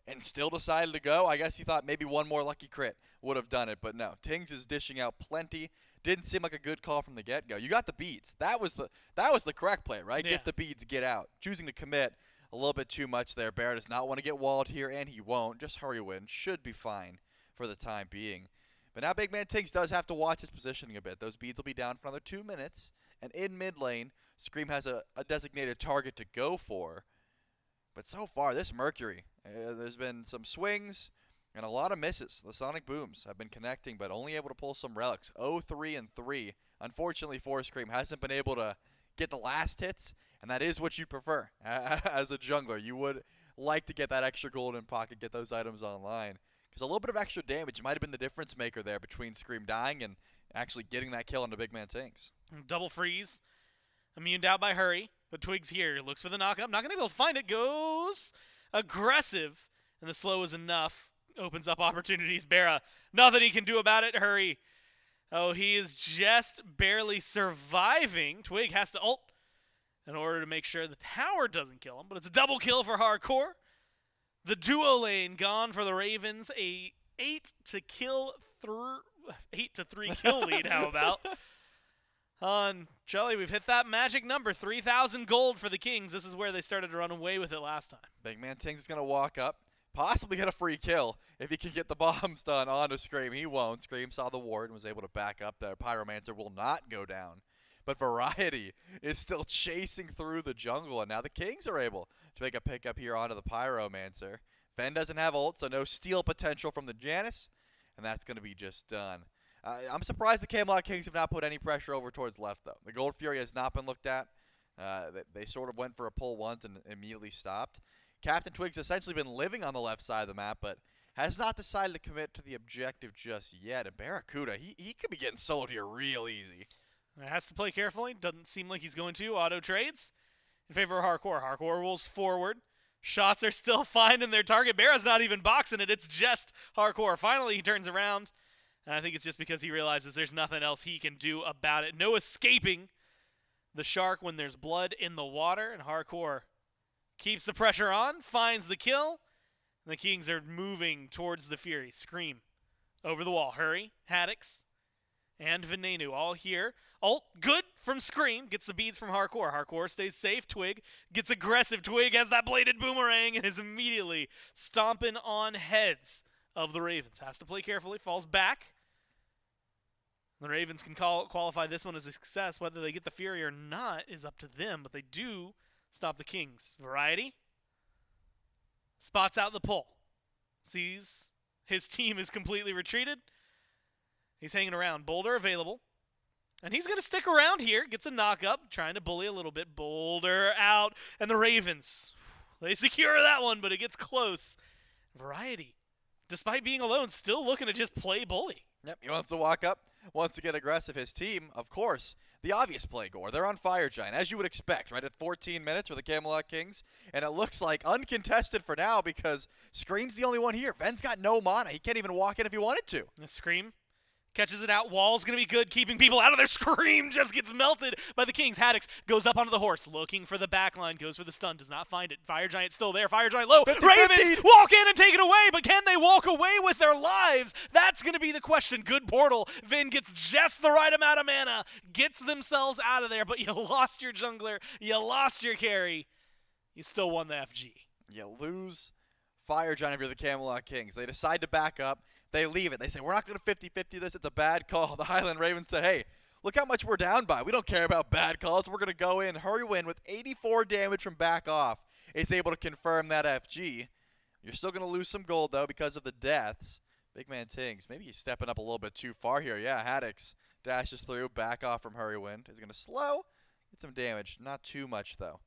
and still decided to go. I guess he thought maybe one more lucky crit would have done it, but no. Tings is dishing out plenty. Didn't seem like a good call from the get-go. You got the beads. That was the correct play, right? Yeah. Get the beads, get out. Choosing to commit a little bit too much there. Bear does not want to get walled here, and he won't. Just hurry win. Should be fine for the time being. But now Big Man Tings does have to watch his positioning a bit. Those beads will be down for another 2 minutes. And in mid lane, Scream has a designated target to go for. But so far, this Mercury, there's been some swings and a lot of misses. The Sonic Booms have been connecting, but only able to pull some relics. 0-3-3. Unfortunately for Scream, hasn't been able to get the last hits, and that is what you prefer as a jungler. You would like to get that extra gold in pocket, get those items online. Because a little bit of extra damage might have been the difference maker there between Scream dying and actually getting that kill into Big Man Tings. Double freeze. Immuned out by Hurry. But Twig's here. Looks for the knockup. Not going to be able to find it. Goes aggressive. And the slow is enough. Opens up opportunities. Barra. Nothing he can do about it. Hurry. Oh, he is just barely surviving. Twig has to ult in order to make sure the tower doesn't kill him. But it's a double kill for Hardcore. The duo lane gone for the Ravens. A 8-3 kill lead, how about? On Charlie, we've hit that magic number, 3,000 gold for the Kings. This is where they started to run away with it last time. Big Man Tings is going to walk up, possibly get a free kill if he can get the bombs done onto Scream. He won't. Scream saw the ward and was able to back up there. Pyromancer will not go down. But Variety is still chasing through the jungle, and now the Kings are able to make a pickup here onto the Pyromancer. Fen doesn't have ult, so no steal potential from the Janus, and that's going to be just done. I'm surprised the Camelot Kings have not put any pressure over towards left, though. The Gold Fury has not been looked at. They sort of went for a pull once and immediately stopped. Captain Twig's essentially been living on the left side of the map, but has not decided to commit to the objective just yet. And Barracuda, he could be getting soloed here real easy. Has to play carefully. Doesn't seem like he's going to. Auto trades in favor of Hardcore. Hardcore rolls forward. Shots are still finding their target. Barra's not even boxing it. It's just Hardcore. Finally, he turns around. And I think it's just because he realizes there's nothing else he can do about it. No escaping the shark when there's blood in the water. And Hardcore keeps the pressure on, finds the kill. And the Kings are moving towards the Fury. Scream over the wall. Hurry, Haddix, and Venenu all here. Ult, good from Scream. Gets the beads from Hardcore. Hardcore stays safe. Twig gets aggressive. Twig has that bladed boomerang and is immediately stomping on heads of the Ravens. Has to play carefully. Falls back. The Ravens can qualify this one as a success. Whether they get the Fury or not is up to them, but they do stop the Kings. Variety spots out the pull. Sees his team is completely retreated. He's hanging around. Boulder available. And he's going to stick around here. Gets a knock-up. Trying to bully a little bit. Boulder out. And the Ravens, they secure that one, but it gets close. Variety, despite being alone, still looking to just play bully. Yep, he wants to walk up, wants to get aggressive. His team, of course, the obvious play, Gore. They're on Fire Giant, as you would expect, right at 14 minutes for the Camelot Kings. And it looks like uncontested for now because Scream's the only one here. Ven's got no mana. He can't even walk in if he wanted to. The Scream catches it out. Wall's going to be good, keeping people out of their. Scream just gets melted by the Kings. Haddix goes up onto the horse, looking for the backline, goes for the stun, does not find it. Fire Giant still there. Fire Giant low. 50, Ravens 50. walk in and take it away, but can they walk away with their lives? That's going to be the question. Good portal. Vin gets just the right amount of mana, gets themselves out of there, but you lost your jungler, you lost your carry. You still won the FG. You lose Fire Giant if you're the Camelot Kings. They decide to back up. They leave it. They say, we're not going to 50-50 this. It's a bad call. The Highland Ravens say, hey, look how much we're down by. We don't care about bad calls. We're going to go in. Hurry win with 84 damage from back off. Is able to confirm that FG. You're still going to lose some gold, though, because of the deaths. Big Man Tings, maybe he's stepping up a little bit too far here. Yeah, Haddix dashes through. Back off from Hurrywind. He's going to slow. Get some damage. Not too much, though.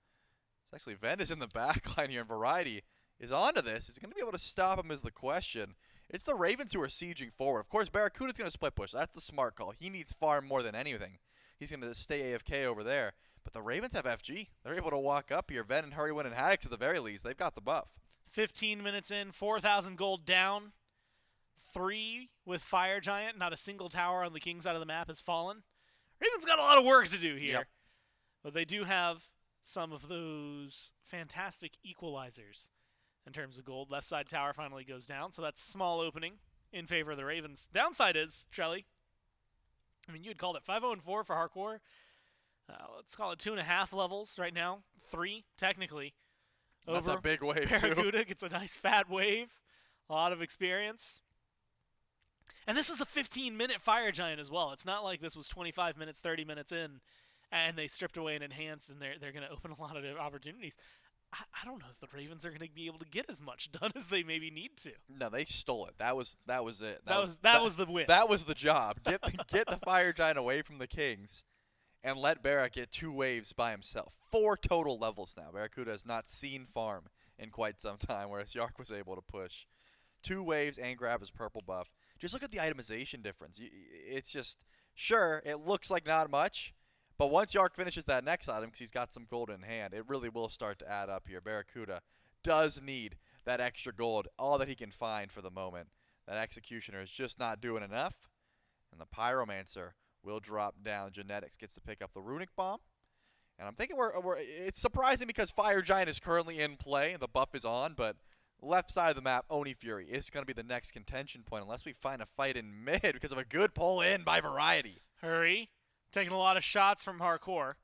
It's actually Ven is in the back line here in Variety. is onto this. Is going to be able to stop him is the question. It's the Ravens who are sieging forward. Of course, Barracuda's going to split push. That's the smart call. He needs farm more than anything. He's going to stay AFK over there. But the Ravens have FG. They're able to walk up here. Ven and Hurrywin and Haddix at the very least. They've got the buff. 15 minutes in, 4,000 gold down. 3 with Fire Giant. Not a single tower on the king side of the map has fallen. Ravens got a lot of work to do here. Yep. But they do have some of those fantastic equalizers in terms of gold. Left side tower finally goes down, so that's a small opening in favor of the Ravens. Downside is, Trelly, I mean, you had called it 5-0-4 for hardcore. Let's call it 2.5 levels right now. 3, technically. That's a big wave, Barracuda gets a nice fat wave. A lot of experience. And this was a 15-minute Fire Giant as well. It's not like this was 25 minutes, 30 minutes in, and they stripped away and enhanced, and they're going to open a lot of opportunities. I don't know if the Ravens are going to be able to get as much done as they maybe need to. No, they stole it. That was it. That was the win. That was the job. Get the Fire Giant away from the Kings, and let Barra get 2 waves by himself. 4 total levels now. Barracuda has not seen farm in quite some time, whereas Yark was able to push 2 waves and grab his purple buff. Just look at the itemization difference. It's just, sure, it looks like not much, but once Yark finishes that next item, because he's got some gold in hand, it really will start to add up here. Barracuda does need that extra gold, all that he can find for the moment. That Executioner is just not doing enough, and the Pyromancer will drop down. Genetics gets to pick up the Runic Bomb, and I'm thinking it's surprising because Fire Giant is currently in play, and the buff is on, but left side of the map, Oni Fury is going to be the next contention point unless we find a fight in mid because of a good pull in by Variety. Hurry. Taking a lot of shots from hardcore.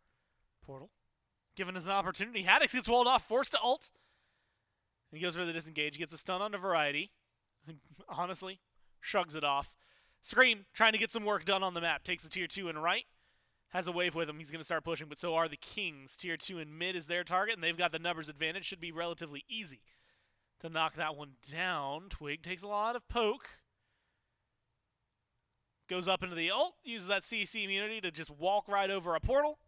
Portal. Giving us an opportunity. Haddix gets walled off, forced to ult. And he goes for the disengage, gets a stun onto Variety. Honestly, shrugs it off. Scream, trying to get some work done on the map. Takes the tier 2 and right. Has a wave with him. He's going to start pushing, but so are the Kings. Tier 2 and mid is their target, and they've got the numbers advantage. Should be relatively easy to knock that one down. Twig takes a lot of poke. Goes up into the ult, uses that CC immunity to just walk right over a portal.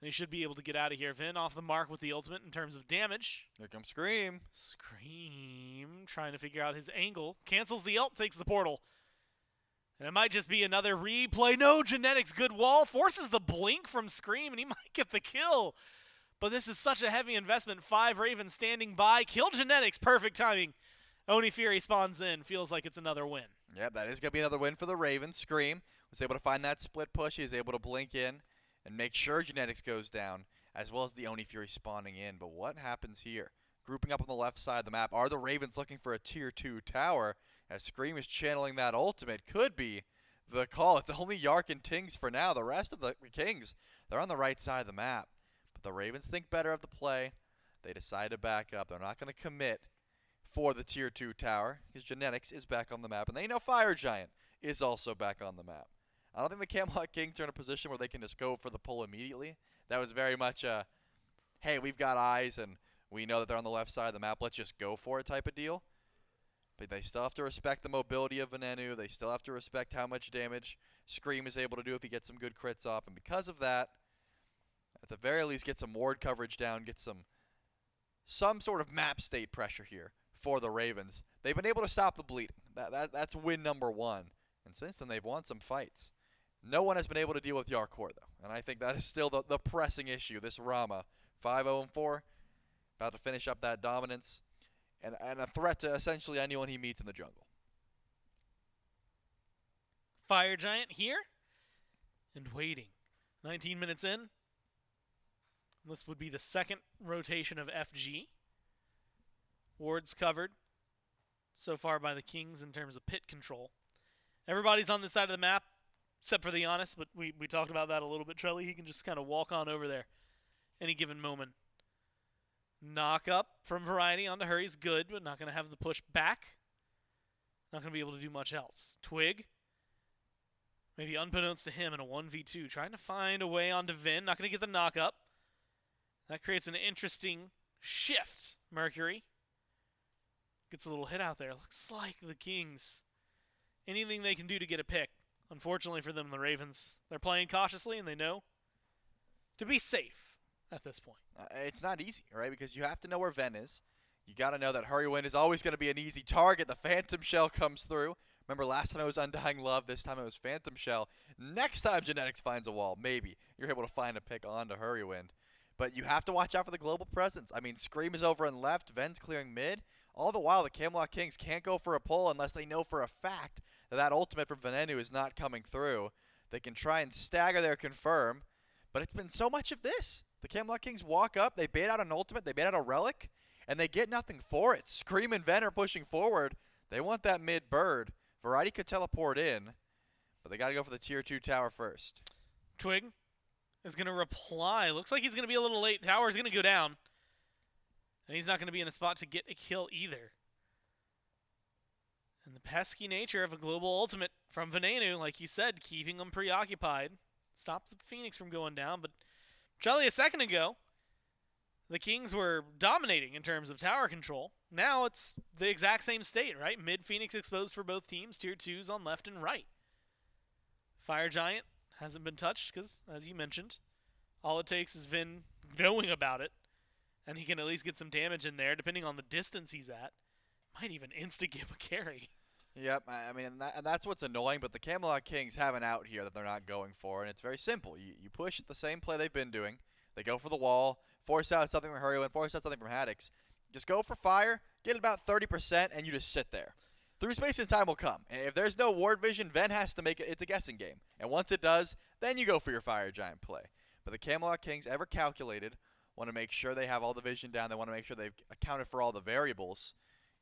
And he should be able to get out of here. Vin off the mark with the ultimate in terms of damage. Here comes Scream. Scream trying to figure out his angle. Cancels the ult, takes the portal. And it might just be another replay. No, Genetics, good wall. Forces the blink from Scream, and he might get the kill. But this is such a heavy investment. 5 Ravens standing by. Kill Genetics, perfect timing. Oni Fury spawns in. Feels like it's another win. Yep, that is going to be another win for the Ravens. Scream was able to find that split push. He was able to blink in and make sure Genetics goes down, as well as the Oni Fury spawning in. But what happens here? Grouping up on the left side of the map, are the Ravens looking for a tier 2 tower? As Scream is channeling that ultimate, could be the call. It's only Yark and Tings for now. The rest of the Kings, they're on the right side of the map. But the Ravens think better of the play. They decide to back up. They're not going to commit for the tier 2 tower because Genetics is back on the map, and they know Fire Giant is also back on the map. I don't think the Camelot Kings are in a position where they can just go for the pull immediately. That was very much a, hey, we've got eyes and we know that they're on the left side of the map, let's just go for it type of deal. But they still have to respect the mobility of Venenu. They still have to respect how much damage Scream is able to do if he gets some good crits off. And because of that, at the very least, get some ward coverage down, get some sort of map state pressure here for the Ravens. They've been able to stop the bleeding. That's win number 1. And since then, they've won some fights. No one has been able to deal with Yarkor, though. And I think that is still the pressing issue. This Rama, 5-0-4, about to finish up that dominance. And a threat to essentially anyone he meets in the jungle. Fire Giant here and waiting. 19 minutes in. This would be the second rotation of FG. Wards covered so far by the Kings in terms of pit control. Everybody's on this side of the map, except for the Honest, but we talked about that a little bit. Trelly, he can just kind of walk on over there any given moment. Knock up from Variety onto her. He's good, but not going to have the push back. Not going to be able to do much else. Twig, maybe unbeknownst to him in a 1v2, trying to find a way onto Vin. Not going to get the knock up. That creates an interesting shift. Mercury gets a little hit out there. Looks like the Kings, anything they can do to get a pick. Unfortunately for them, the Ravens, they're playing cautiously and they know to be safe at this point. It's not easy, right? Because you have to know where Ven is. You got to know that Hurrywin is always going to be an easy target. The Phantom Shell comes through. Remember, last time it was Undying Love. This time it was Phantom Shell. Next time Genetics finds a wall, maybe you're able to find a pick onto Hurrywin. But you have to watch out for the global presence. I mean, Scream is over on left. Ven's clearing mid. All the while, the Camelot Kings can't go for a pull unless they know for a fact that that ultimate from Venenu is not coming through. They can try and stagger their confirm. But it's been so much of this. The Camelot Kings walk up. They bait out an ultimate. They bait out a relic. And they get nothing for it. Scream and Ven are pushing forward. They want that mid bird. Variety could teleport in, but they got to go for the tier 2 tower first. Twig is going to reply. Looks like he's going to be a little late. Tower's going to go down. And he's not going to be in a spot to get a kill either. And the pesky nature of a global ultimate from Venenu, like you said, keeping them preoccupied. Stop the Phoenix from going down. But Charlie, a second ago, the Kings were dominating in terms of tower control. Now it's the exact same state, right? Mid-Phoenix exposed for both teams. Tier 2s on left and right. Fire Giant hasn't been touched because, as you mentioned, all it takes is Vin knowing about it, and he can at least get some damage in there, depending on the distance he's at. Might even insta-give a carry. Yep, I mean, and that's what's annoying, but the Camelot Kings have an out here that they're not going for, and it's very simple. You push the same play they've been doing. They go for the wall, force out something from Hurrywin, force out something from Haddix. Just go for fire, get about 30%, and you just sit there. Through space and time will come. And if there's no ward vision, Ven has to make it. It's a guessing game. And once it does, then you go for your Fire Giant play. But the Camelot Kings, ever calculated, want to make sure they have all the vision down. They want to make sure they've accounted for all the variables.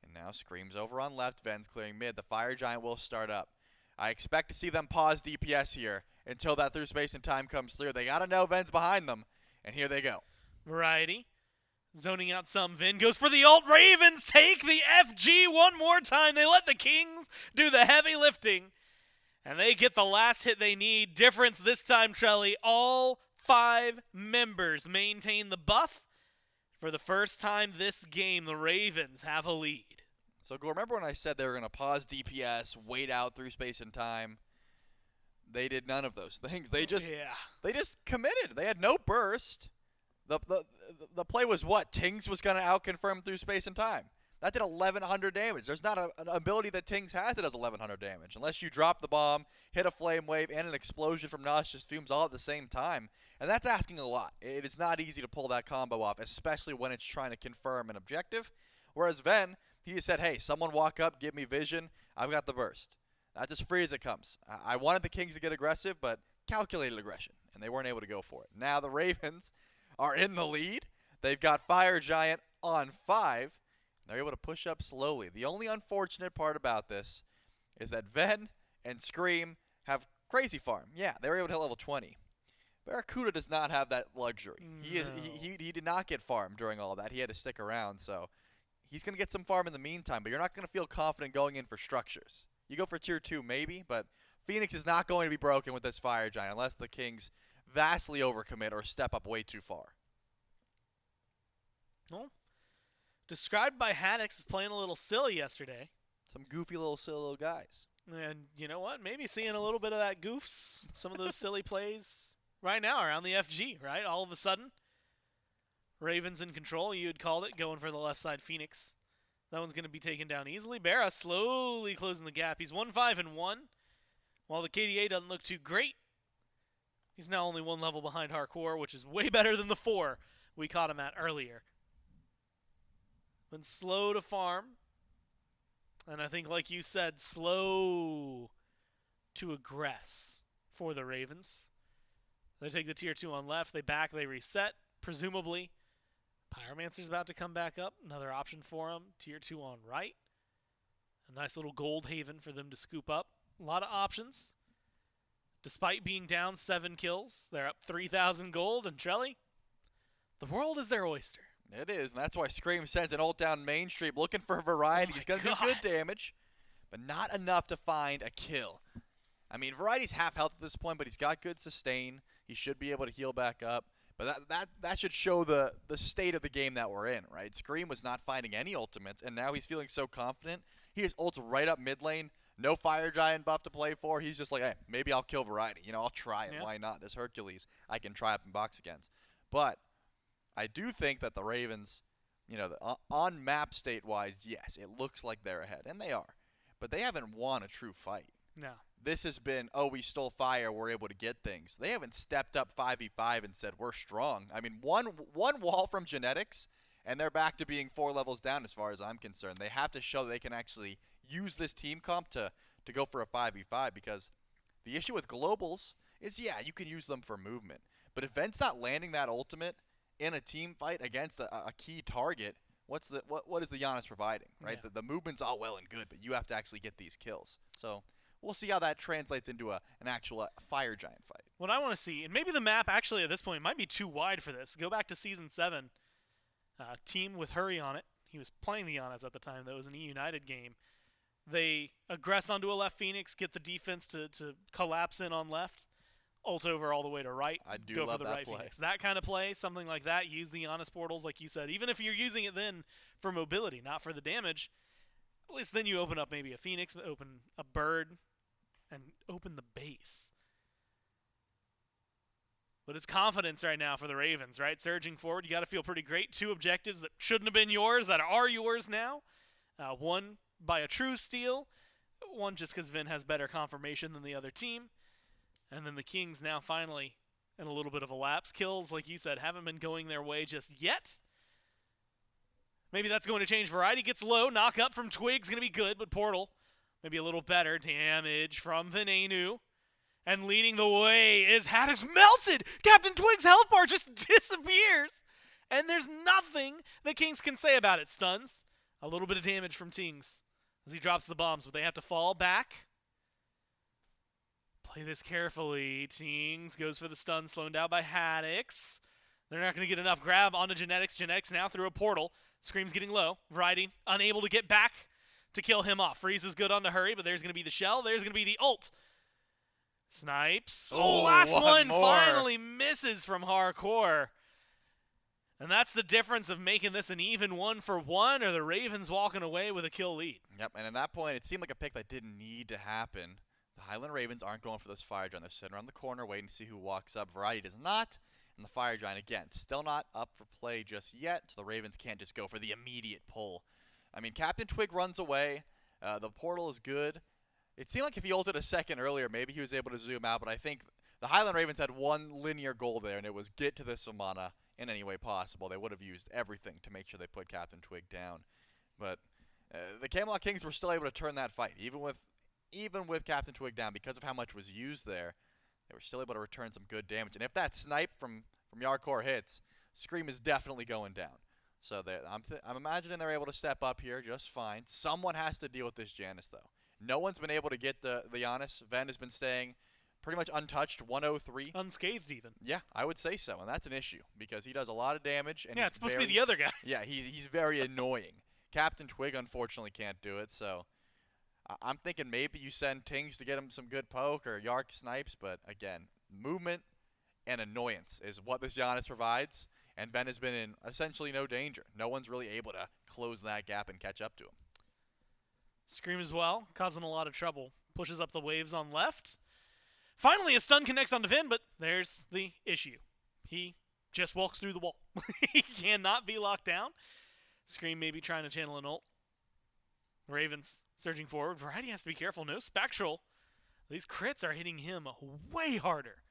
And now Scream's over on left. Ven's clearing mid. The Fire Giant will start up. I expect to see them pause DPS here until that through space and time comes through. They got to know Ven's behind them. And here they go. Variety. Zoning out some. Vin goes for the ult. Ravens take the FG one more time. They let the Kings do the heavy lifting. And they get the last hit they need. Difference this time, Trelly. All 5 members maintain the buff. For the first time this game, the Ravens have a lead. So, go remember when I said they were going to pause DPS, wait out through space and time? They did none of those things. They just committed. They had no burst. The play was what? Tings was going to out-confirm through space and time. That did 1,100 damage. There's not an ability that Tings has that does 1,100 damage. Unless you drop the bomb, hit a flame wave, and an explosion from Noxious Fumes all at the same time. And that's asking a lot. It is not easy to pull that combo off, especially when it's trying to confirm an objective. Whereas Ven, he just said, hey, someone walk up, give me vision. I've got the burst. That's as free as it comes. I wanted the Kings to get aggressive, but calculated aggression, and they weren't able to go for it. Now the Ravens are in the lead. They've got Fire Giant on 5. They're able to push up slowly. The only unfortunate part about this is that Ven and Scream have crazy farm. Yeah, they were able to hit level 20. Barracuda does not have that luxury. No. He did not get farm during all that. He had to stick around, so he's going to get some farm in the meantime, but you're not going to feel confident going in for structures. You go for tier 2 maybe, but Phoenix is not going to be broken with this Fire Giant unless the Kings vastly overcommit or step up way too far. Well, described by Haddix as playing a little silly yesterday. Some goofy little silly little guys. And you know what? Maybe seeing a little bit of that goofs, some of those silly plays right now around the FG, right? All of a sudden, Ravens in control, you had called it, going for the left side Phoenix. That one's going to be taken down easily. Barra slowly closing the gap. He's 1-5-1. While the KDA doesn't look too great, he's now only 1 level behind Hardcore, which is way better than the 4 we caught him at earlier. Been slow to farm. And I think, like you said, slow to aggress for the Ravens. They take the tier 2 on left. They back. They reset, presumably. Pyromancer's about to come back up. Another option for him. Tier 2 on right. A nice little gold haven for them to scoop up. A lot of options. Despite being down 7 kills, they're up 3,000 gold. And Trelly, the world is their oyster. It is, and that's why Scream sends an ult down Main Street looking for variety. He's going to do good damage, but not enough to find a kill. I mean, Variety's half health at this point, but he's got good sustain. He should be able to heal back up. But that should show the state of the game that we're in, right? Scream was not finding any ultimates, and now he's feeling so confident. He just ults right up mid lane. No Fire Giant buff to play for. He's just like, hey, maybe I'll kill Variety. You know, I'll try it. Yeah. Why not? This Hercules I can try up and box against. But I do think that the Ravens You know, on map state-wise, yes, it looks like they're ahead, and they are. But they haven't won a true fight. No. This has been, oh, we stole fire, we're able to get things. They haven't stepped up 5v5 and said, we're strong. I mean, one wall from genetics, and they're back to being 4 levels down as far as I'm concerned. They have to show they can actually use this team comp to go for a 5v5, because the issue with globals is, yeah, you can use them for movement. But if Vent's not landing that ultimate in a team fight against a key target, what is the Giannis providing, right? Yeah. The movement's all well and good, but you have to actually get these kills. So we'll see how that translates into an actual fire giant fight. What I want to see, and maybe the map actually at this point might be too wide for this. Go back to Season 7. Team with Hurry on it. He was playing the Giannis at the time. That was an E United game. They aggress onto a left Phoenix, get the defense to collapse in on left, ult over all the way to right, I do go love for the that right play. Phoenix. That kind of play, something like that. Use the Giannis portals, like you said. Even if you're using it then for mobility, not for the damage, at least then you open up maybe a Phoenix, open a bird, and open the base. But it's confidence right now for the Ravens, right? Surging forward, you got to feel pretty great. 2 objectives that shouldn't have been yours that are yours now. One by a true steal, one just because Vin has better confirmation than the other team. And then the Kings now finally in a little bit of a lapse. Kills, like you said, haven't been going their way just yet. Maybe that's going to change. Variety gets low. Knock up from Twig's going to be good, but Portal maybe a little better. Damage from Venenu. And leading the way is Haddock's melted. Captain Twig's health bar just disappears. And there's nothing the Kings can say about it. Stuns. A little bit of damage from Tings as he drops the bombs, but they have to fall back. Play this carefully. Tings goes for the stun, slowed down by Haddox. They're not going to get enough. Grab onto Genetics. Genetics now through a portal. Scream's getting low. Variety unable to get back to kill him off. Freeze is good on the Hurry, but there's going to be the shell. There's going to be the ult. Snipes. Oh, last one finally misses from Hardcore. And that's the difference of making this an even 1-for-1 or the Ravens walking away with a kill lead. Yep, and at that point, it seemed like a pick that didn't need to happen. The Highland Ravens aren't going for this fire giant. They're sitting around the corner waiting to see who walks up. Variety does not. And the fire giant, again, still not up for play just yet. So the Ravens can't just go for the immediate pull. I mean, Captain Twig runs away. The portal is good. It seemed like if he ulted a second earlier, maybe he was able to zoom out. But I think the Highland Ravens had one linear goal there, and it was get to this Samana in any way possible. They would have used everything to make sure they put Captain Twig down. But the Camelot Kings were still able to turn that fight. Even with Captain Twig down, because of how much was used there, they were still able to return some good damage. And if that snipe from Yarkor hits, Scream is definitely going down. So I'm imagining they're able to step up here just fine. Someone has to deal with this Janus, though. No one's been able to get the Giannis. Ven has been staying pretty much untouched, 103. Unscathed even. Yeah, I would say so, and that's an issue because he does a lot of damage. And yeah, it's supposed to be the other guys. Yeah, he's very annoying. Captain Twig, unfortunately, can't do it, so I'm thinking maybe you send Tings to get him some good poke or Yark snipes, but again, movement and annoyance is what this Giannis provides, and Ben has been in essentially no danger. No one's really able to close that gap and catch up to him. Scream as well, causing a lot of trouble. Pushes up the waves on left. Finally, a stun connects onto Vin, but there's the issue. He just walks through the wall. He cannot be locked down. Scream maybe trying to channel an ult. Ravens surging forward. Variety has to be careful. No Spectral. These crits are hitting him way harder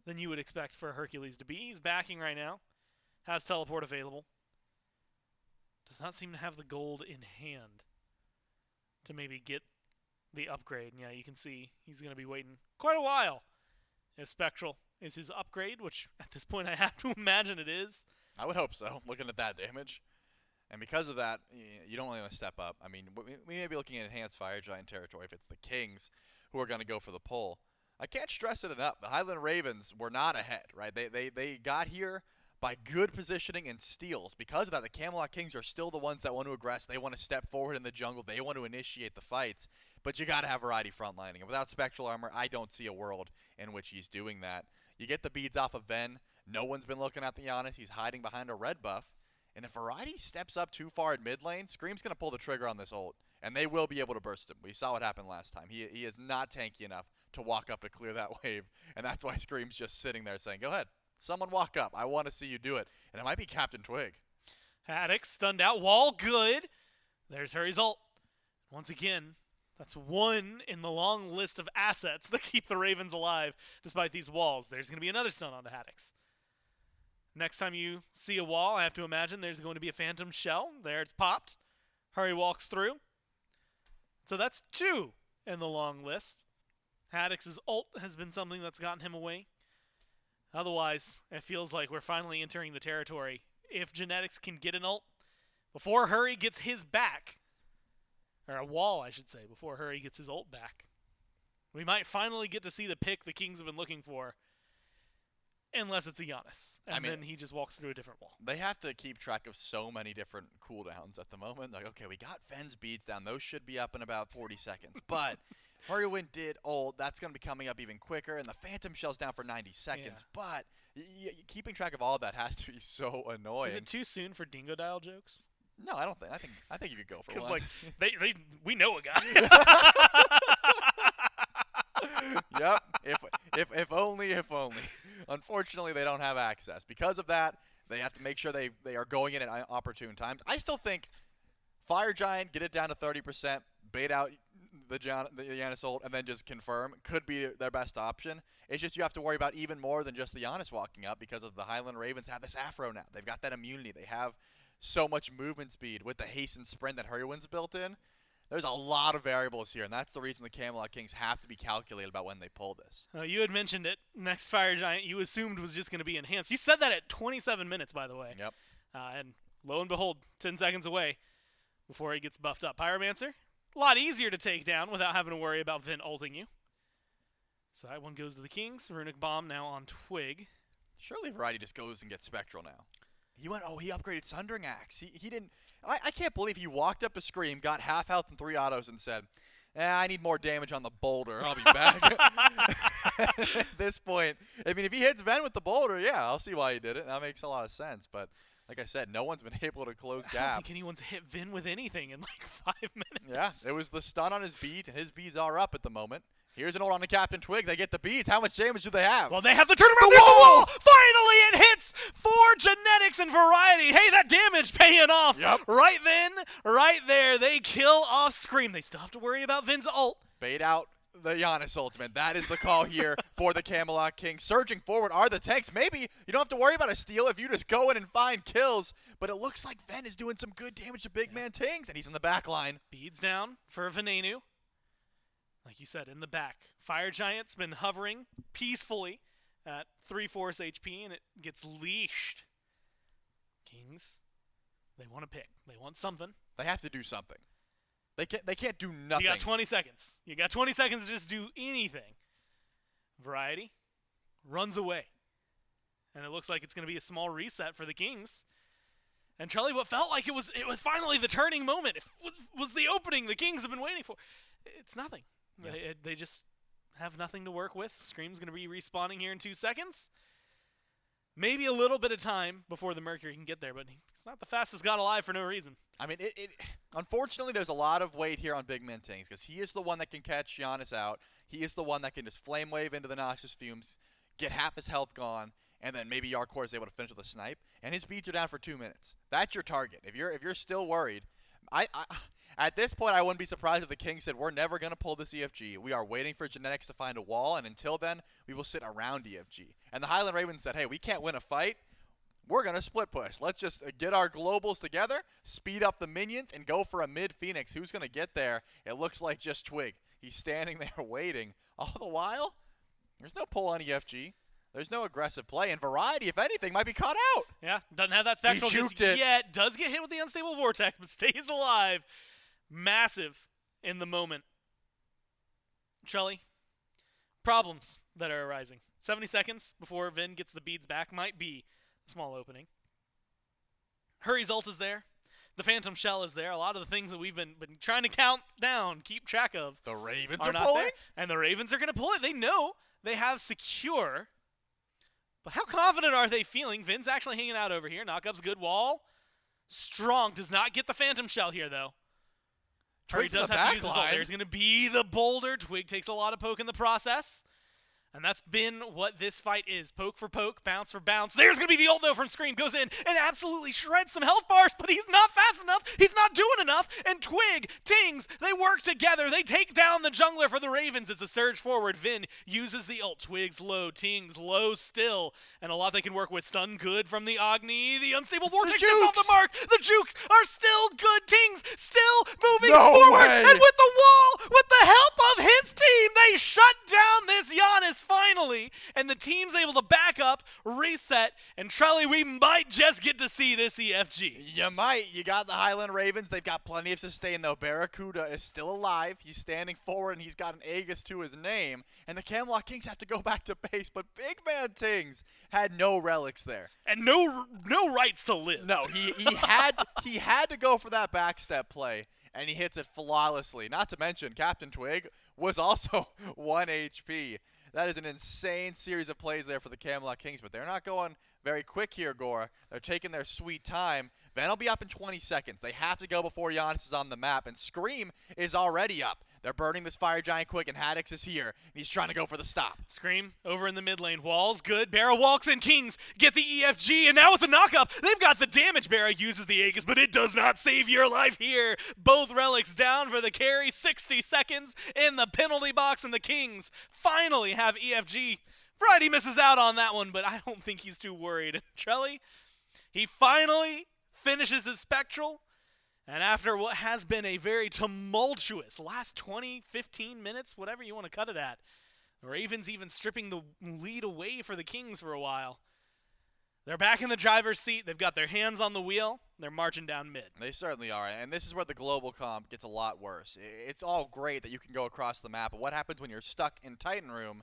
than you would expect for Hercules to be. He's backing right now. Has teleport available. Does not seem to have the gold in hand to maybe get the upgrade. And yeah, you can see he's going to be waiting quite a while if Spectral is his upgrade, which at this point I have to imagine it is. I would hope so, looking at that damage. And because of that, you don't really want to step up. I mean, we may be looking at enhanced Fire Giant territory if it's the Kings who are going to go for the pull. I can't stress it enough. The Highland Ravens were not ahead, right? They got here by good positioning and steals. Because of that, the Camelot Kings are still the ones that want to aggress. They want to step forward in the jungle. They want to initiate the fights. But you got to have Variety frontlining. And without Spectral Armor, I don't see a world in which he's doing that. You get the beads off of Ven. No one's been looking at the Giannis. He's hiding behind a red buff. And if Variety steps up too far in mid lane, Scream's going to pull the trigger on this ult. And they will be able to burst him. We saw what happened last time. He is not tanky enough to walk up to clear that wave. And that's why Scream's just sitting there saying, go ahead. Someone walk up. I want to see you do it. And it might be Captain Twig. Haddock stunned out. Wall good. There's Hurry's ult. Once again, that's one in the long list of assets that keep the Ravens alive despite these walls. There's going to be another stun on the Haddocks. Next time you see a wall, I have to imagine there's going to be a Phantom Shell. There, it's popped. Hurry walks through. So that's 2 in the long list. Haddock's ult has been something that's gotten him away. Otherwise, it feels like we're finally entering the territory. If Genetics can get an ult before Hurry gets his back, or a wall, I should say, before Hurry gets his ult back, we might finally get to see the pick the Kings have been looking for. Unless it's a Giannis. And then he just walks through a different wall. They have to keep track of so many different cooldowns at the moment. Like, okay, we got Fenn's beads down. Those should be up in about 40 seconds. But Hurrywin did ult. That's going to be coming up even quicker. And the Phantom Shell's down for 90 seconds. Yeah. But keeping track of all of that has to be so annoying. Is it too soon for Dingo Dial jokes? No, I don't think. I think you could go for one. Because, like, we know a guy. Yep. If only. Unfortunately, they don't have access. Because of that, they have to make sure they are going in at opportune times. I still think Fire Giant, get it down to 30%, bait out the Giannis ult, and then just confirm could be their best option. It's just you have to worry about even more than just the Giannis walking up because of the Highland Ravens have this Afro now. They've got that immunity. They have so much movement speed with the haste and sprint that Hurrywin's built in. There's a lot of variables here, and that's the reason the Camelot Kings have to be calculated about when they pull this. You had mentioned it. Next Fire Giant you assumed was just going to be enhanced. You said that at 27 minutes, by the way. Yep. And lo and behold, 10 seconds away before he gets buffed up. Pyromancer, a lot easier to take down without having to worry about Vin ulting you. So that one goes to the Kings. Runic Bomb now on Twig. Surely Variety just goes and gets Spectral now. He upgraded Sundering Axe. He didn't. I can't believe he walked up to Scream, got half health and 3 autos, and said, I need more damage on the boulder. I'll be back. At this point, I mean, if he hits Ven with the boulder, yeah, I'll see why he did it. That makes a lot of sense. But like I said, no one's been able to close gap. I don't think anyone's hit Vin with anything in like 5 minutes. Yeah, it was the stun on his beads, and his beads are up at the moment. Here's an ult on the Captain Twig. They get the beads. How much damage do they have? Well, they have the turnaround. There's the wall! Finally, it hits for Genetics and Variety. Hey, that damage paying off. Yep. Right then, right there, they kill off Scream. They still have to worry about Vin's ult. Bait out the Giannis ultimate. That is the call here for the Camelot King. Surging forward are the tanks. Maybe you don't have to worry about a steal if you just go in and find kills. But it looks like Ven is doing some good damage to big man Tings, and he's in the back line. Beads down for Venenu. Like you said, in the back. Fire Giant's been hovering peacefully at 3/4 HP, and it gets leashed. Kings, they want to pick. They want something. They have to do something. They can't do nothing. You got 20 seconds. You got 20 seconds to just do anything. Variety runs away. And it looks like it's going to be a small reset for the Kings. And Charlie, what felt like it was finally the turning moment. It was the opening the Kings have been waiting for. It's nothing. Yeah. They just have nothing to work with. Scream's going to be respawning here in 2 seconds. Maybe a little bit of time before the Mercury can get there, but he's not the fastest god alive for no reason. I mean, unfortunately, there's a lot of weight here on Big Man Tings because he is the one that can catch Giannis out. He is the one that can just flame wave into the Noxious Fumes, get half his health gone, and then maybe Yarkor is able to finish with a snipe. And his beats are down for 2 minutes. That's your target. If you're still worried, at this point, I wouldn't be surprised if the King said, we're never going to pull this EFG. We are waiting for Genetics to find a wall, and until then, we will sit around EFG. And the Highland Ravens said, hey, we can't win a fight. We're going to split push. Let's just get our globals together, speed up the minions, and go for a mid-Phoenix. Who's going to get there? It looks like just Twig. He's standing there waiting. All the while, there's no pull on EFG. There's no aggressive play, and Variety, if anything, might be caught out. Yeah, doesn't have that spectral just yet. Does get hit with the Unstable Vortex, but stays alive. Massive in the moment. Shelly, problems that are arising. 70 seconds before Vin gets the beads back might be a small opening. Hurry's ult is there. The Phantom Shell is there. A lot of the things that we've been trying to count down, keep track of. The Ravens are pulling? there, and the Ravens are going to pull it. They know they have secure. But how confident are they feeling? Vin's actually hanging out over here. Knockup's good wall. Strong does not get the Phantom Shell here, though. Twig does have to use his ult. There's going to be the boulder. Twig takes a lot of poke in the process. And that's been what this fight is. Poke for poke, bounce for bounce. There's going to be the ult, though, from Scream. Goes in and absolutely shreds some health bars, but he's not fast enough. He's not doing enough. And Twig, Tings, they work together. They take down the jungler for the Ravens. It's a surge forward. Vin uses the ult. Twig's low, Tings low still. And a lot they can work with. Stun good from the Agni. The unstable vortex is off the mark. The jukes are still good. Tings still moving forward. Way. And with the wall, with the help of his team, they shut down this Giannis finally, and the team's able to back up, reset, and Trelly, we might just get to see this EFG. You might. You got the Highland Ravens. They've got plenty of sustain, though. Barracuda is still alive. He's standing forward, and he's got an Aegis to his name. And the Camelot Kings have to go back to base, but Big Man Tings had no relics there. And no rights to live. No, he had to go for that backstep play, and he hits it flawlessly. Not to mention, Captain Twig was also 1 HP. That is an insane series of plays there for the Camelot Kings, but they're not going very quick here, Gore. They're taking their sweet time. Van will be up in 20 seconds. They have to go before Giannis is on the map, and Scream is already up. They're burning this Fire Giant quick, and Haddix is here, and he's trying to go for the stop. Scream over in the mid lane. Walls good. Barra walks in. Kings get the EFG, and now with the knockup, they've got the damage. Barra uses the Aegis, but it does not save your life here. Both relics down for the carry. 60 seconds in the penalty box, and the Kings finally have EFG. Friday misses out on that one, but I don't think he's too worried. Trelly, he finally finishes his Spectral. And after what has been a very tumultuous last 20, 15 minutes, whatever you want to cut it at, the Ravens even stripping the lead away for the Kings for a while. They're back in the driver's seat. They've got their hands on the wheel. They're marching down mid. They certainly are, and this is where the global comp gets a lot worse. It's all great that you can go across the map, but what happens when you're stuck in Titan Room?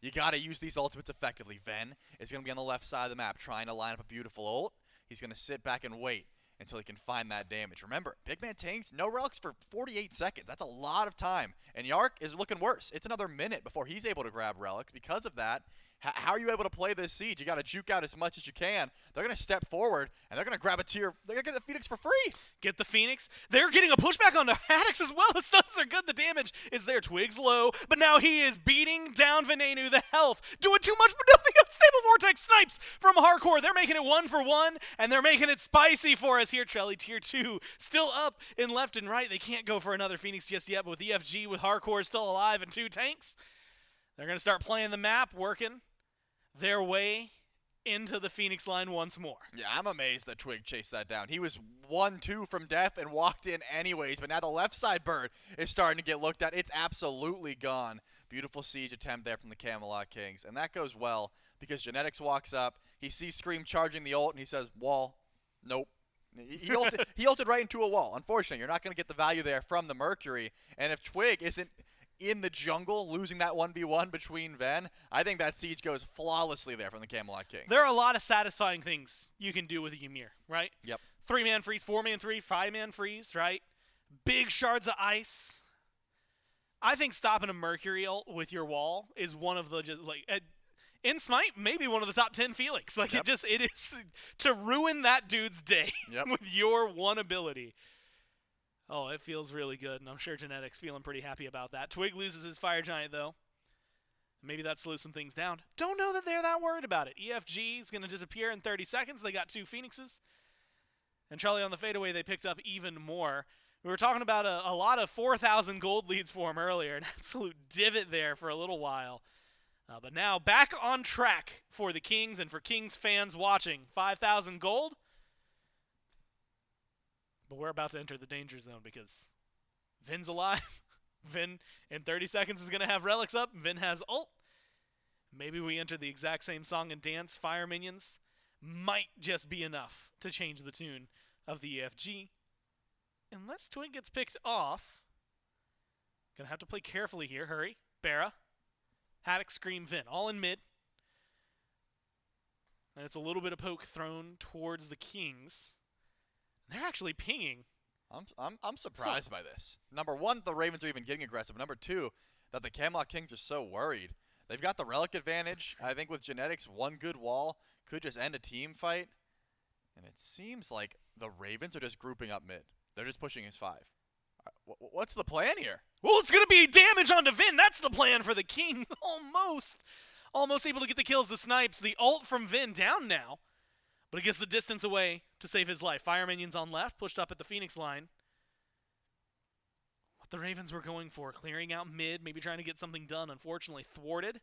You got to use these ultimates effectively. Ven is going to be on the left side of the map trying to line up a beautiful ult. He's going to sit back and wait until he can find that damage. Remember, Big Man Tanks, no relics for 48 seconds. That's a lot of time. And Yark is looking worse. It's another minute before he's able to grab relics. Because of that, how are you able to play this siege? You got to juke out as much as you can. They're going to step forward, and they're going to grab a tier. They're going to get the Phoenix for free. Get the Phoenix. They're getting a pushback onto Haddix as well. The stuns are good. The damage is there. Twig's low, but now he is beating down Venenu. The health doing too much, but no, the unstable vortex snipes from Hardcore. They're making it 1-for-1, and they're making it spicy for us here. Trelly tier 2 still up in left and right. They can't go for another Phoenix just yet, but with EFG, with Hardcore still alive and 2 tanks, they're going to start playing the map, working their way into the Phoenix line once more. Yeah, I'm amazed that Twig chased that down. He was 1-2 from death and walked in anyways, but now the left side bird is starting to get looked at. It's absolutely gone. Beautiful siege attempt there from the Camelot Kings, and that goes well because Genetics walks up. He sees Scream charging the ult, and he says, wall. Nope. He ulted right into a wall. Unfortunately, you're not going to get the value there from the Mercury, and if Twig isn't in the jungle, losing that 1v1 between Ven, I think that siege goes flawlessly there from the Camelot King. There are a lot of satisfying things you can do with a Ymir, right? Yep. 3-man freeze, 4-man freeze, 5-man freeze, right? Big shards of ice. I think stopping a Mercury ult with your wall is one of the, just like, in Smite, maybe one of the top 10 feelings. Like, yep. it is to ruin that dude's day yep. with your one ability. Oh, it feels really good, and I'm sure Genetics feeling pretty happy about that. Twig loses his Fire Giant, though. Maybe that slows some things down. Don't know that they're that worried about it. EFG is going to disappear in 30 seconds. They got 2 Phoenixes. And Charlie on the fadeaway, they picked up even more. We were talking about a lot of 4,000 gold leads for him earlier. An absolute divot there for a little while. But now back on track for the Kings and for Kings fans watching. 5,000 gold. But we're about to enter the danger zone because Vin's alive. Vin in 30 seconds is going to have relics up. Vin has ult. Maybe we enter the exact same song and dance. Fire minions might just be enough to change the tune of the EFG. Unless Twig gets picked off. Going to have to play carefully here. Hurry. Barra. Haddock, Scream, Vin. All in mid. And it's a little bit of poke thrown towards the Kings. They're actually pinging. I'm surprised by this. Number one, the Ravens are even getting aggressive. Number two, that the Camelot Kings are so worried. They've got the relic advantage. I think with Genetics, one good wall could just end a team fight. And it seems like the Ravens are just grouping up mid. They're just pushing his 5. What's the plan here? Well, it's going to be damage onto Vin. That's the plan for the King. Almost. almost able to get the kills. The snipes, the ult from Vin down now, but he gets the distance away to save his life. Fire minions on left, pushed up at the Phoenix line. What the Ravens were going for, clearing out mid, maybe trying to get something done, unfortunately thwarted.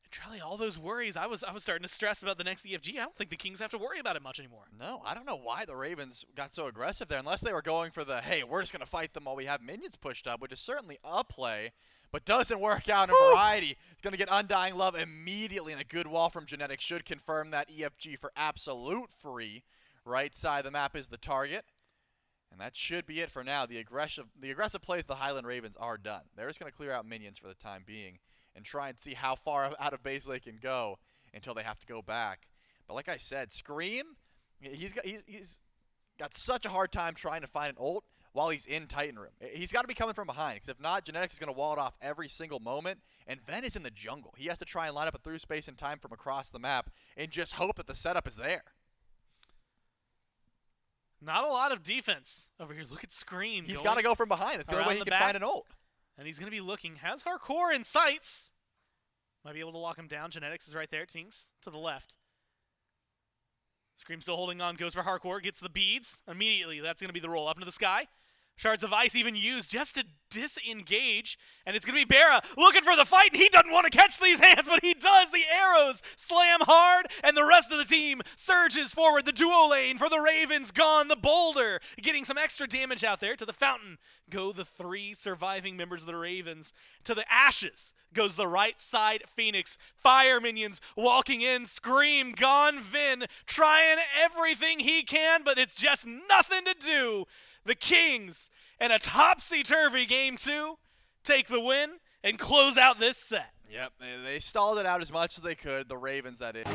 Charlie, all those worries, I was starting to stress about the next EFG. I don't think the Kings have to worry about it much anymore. No, I don't know why the Ravens got so aggressive there, unless they were going for the, hey, we're just going to fight them while we have minions pushed up, which is certainly a play, but doesn't work out in Variety. It's going to get Undying Love immediately, and a good wall from Genetics should confirm that EFG for absolute free. Right side of the map is the target, and that should be it for now. The aggressive plays of the Highland Ravens are done. They're just going to clear out minions for the time being and try and see how far out of base they can go until they have to go back. But like I said, Scream, he's got such a hard time trying to find an ult while he's in Titan Room. He's got to be coming from behind, because if not, Genetics is going to wall it off every single moment, and Ven is in the jungle. He has to try and line up a through space in time from across the map and just hope that the setup is there. Not a lot of defense over here. Look at Scream. He's got to go from behind. That's the only way he can find an ult. And he's going to be looking. Has Hardcore in sights. Might be able to lock him down. Genetics is right there. Tinks to the left. Scream still holding on. Goes for Hardcore. Gets the beads. Immediately, that's going to be the roll. Up into the sky. Shards of Ice even used just to disengage. And it's going to be Barra looking for the fight. And he doesn't want to catch these hands, but he does. The arrows slam hard. And the rest of the team surges forward. The duo lane for the Ravens gone. The Boulder getting some extra damage out there. To the Fountain go the 3 surviving members of the Ravens. To the Ashes goes the right side Phoenix. Fire minions walking in. Scream gone. Vin trying everything he can, but it's just nothing to do. The Kings, and a topsy-turvy game 2, take the win and close out this set. Yep, they stalled it out as much as they could, the Ravens that is.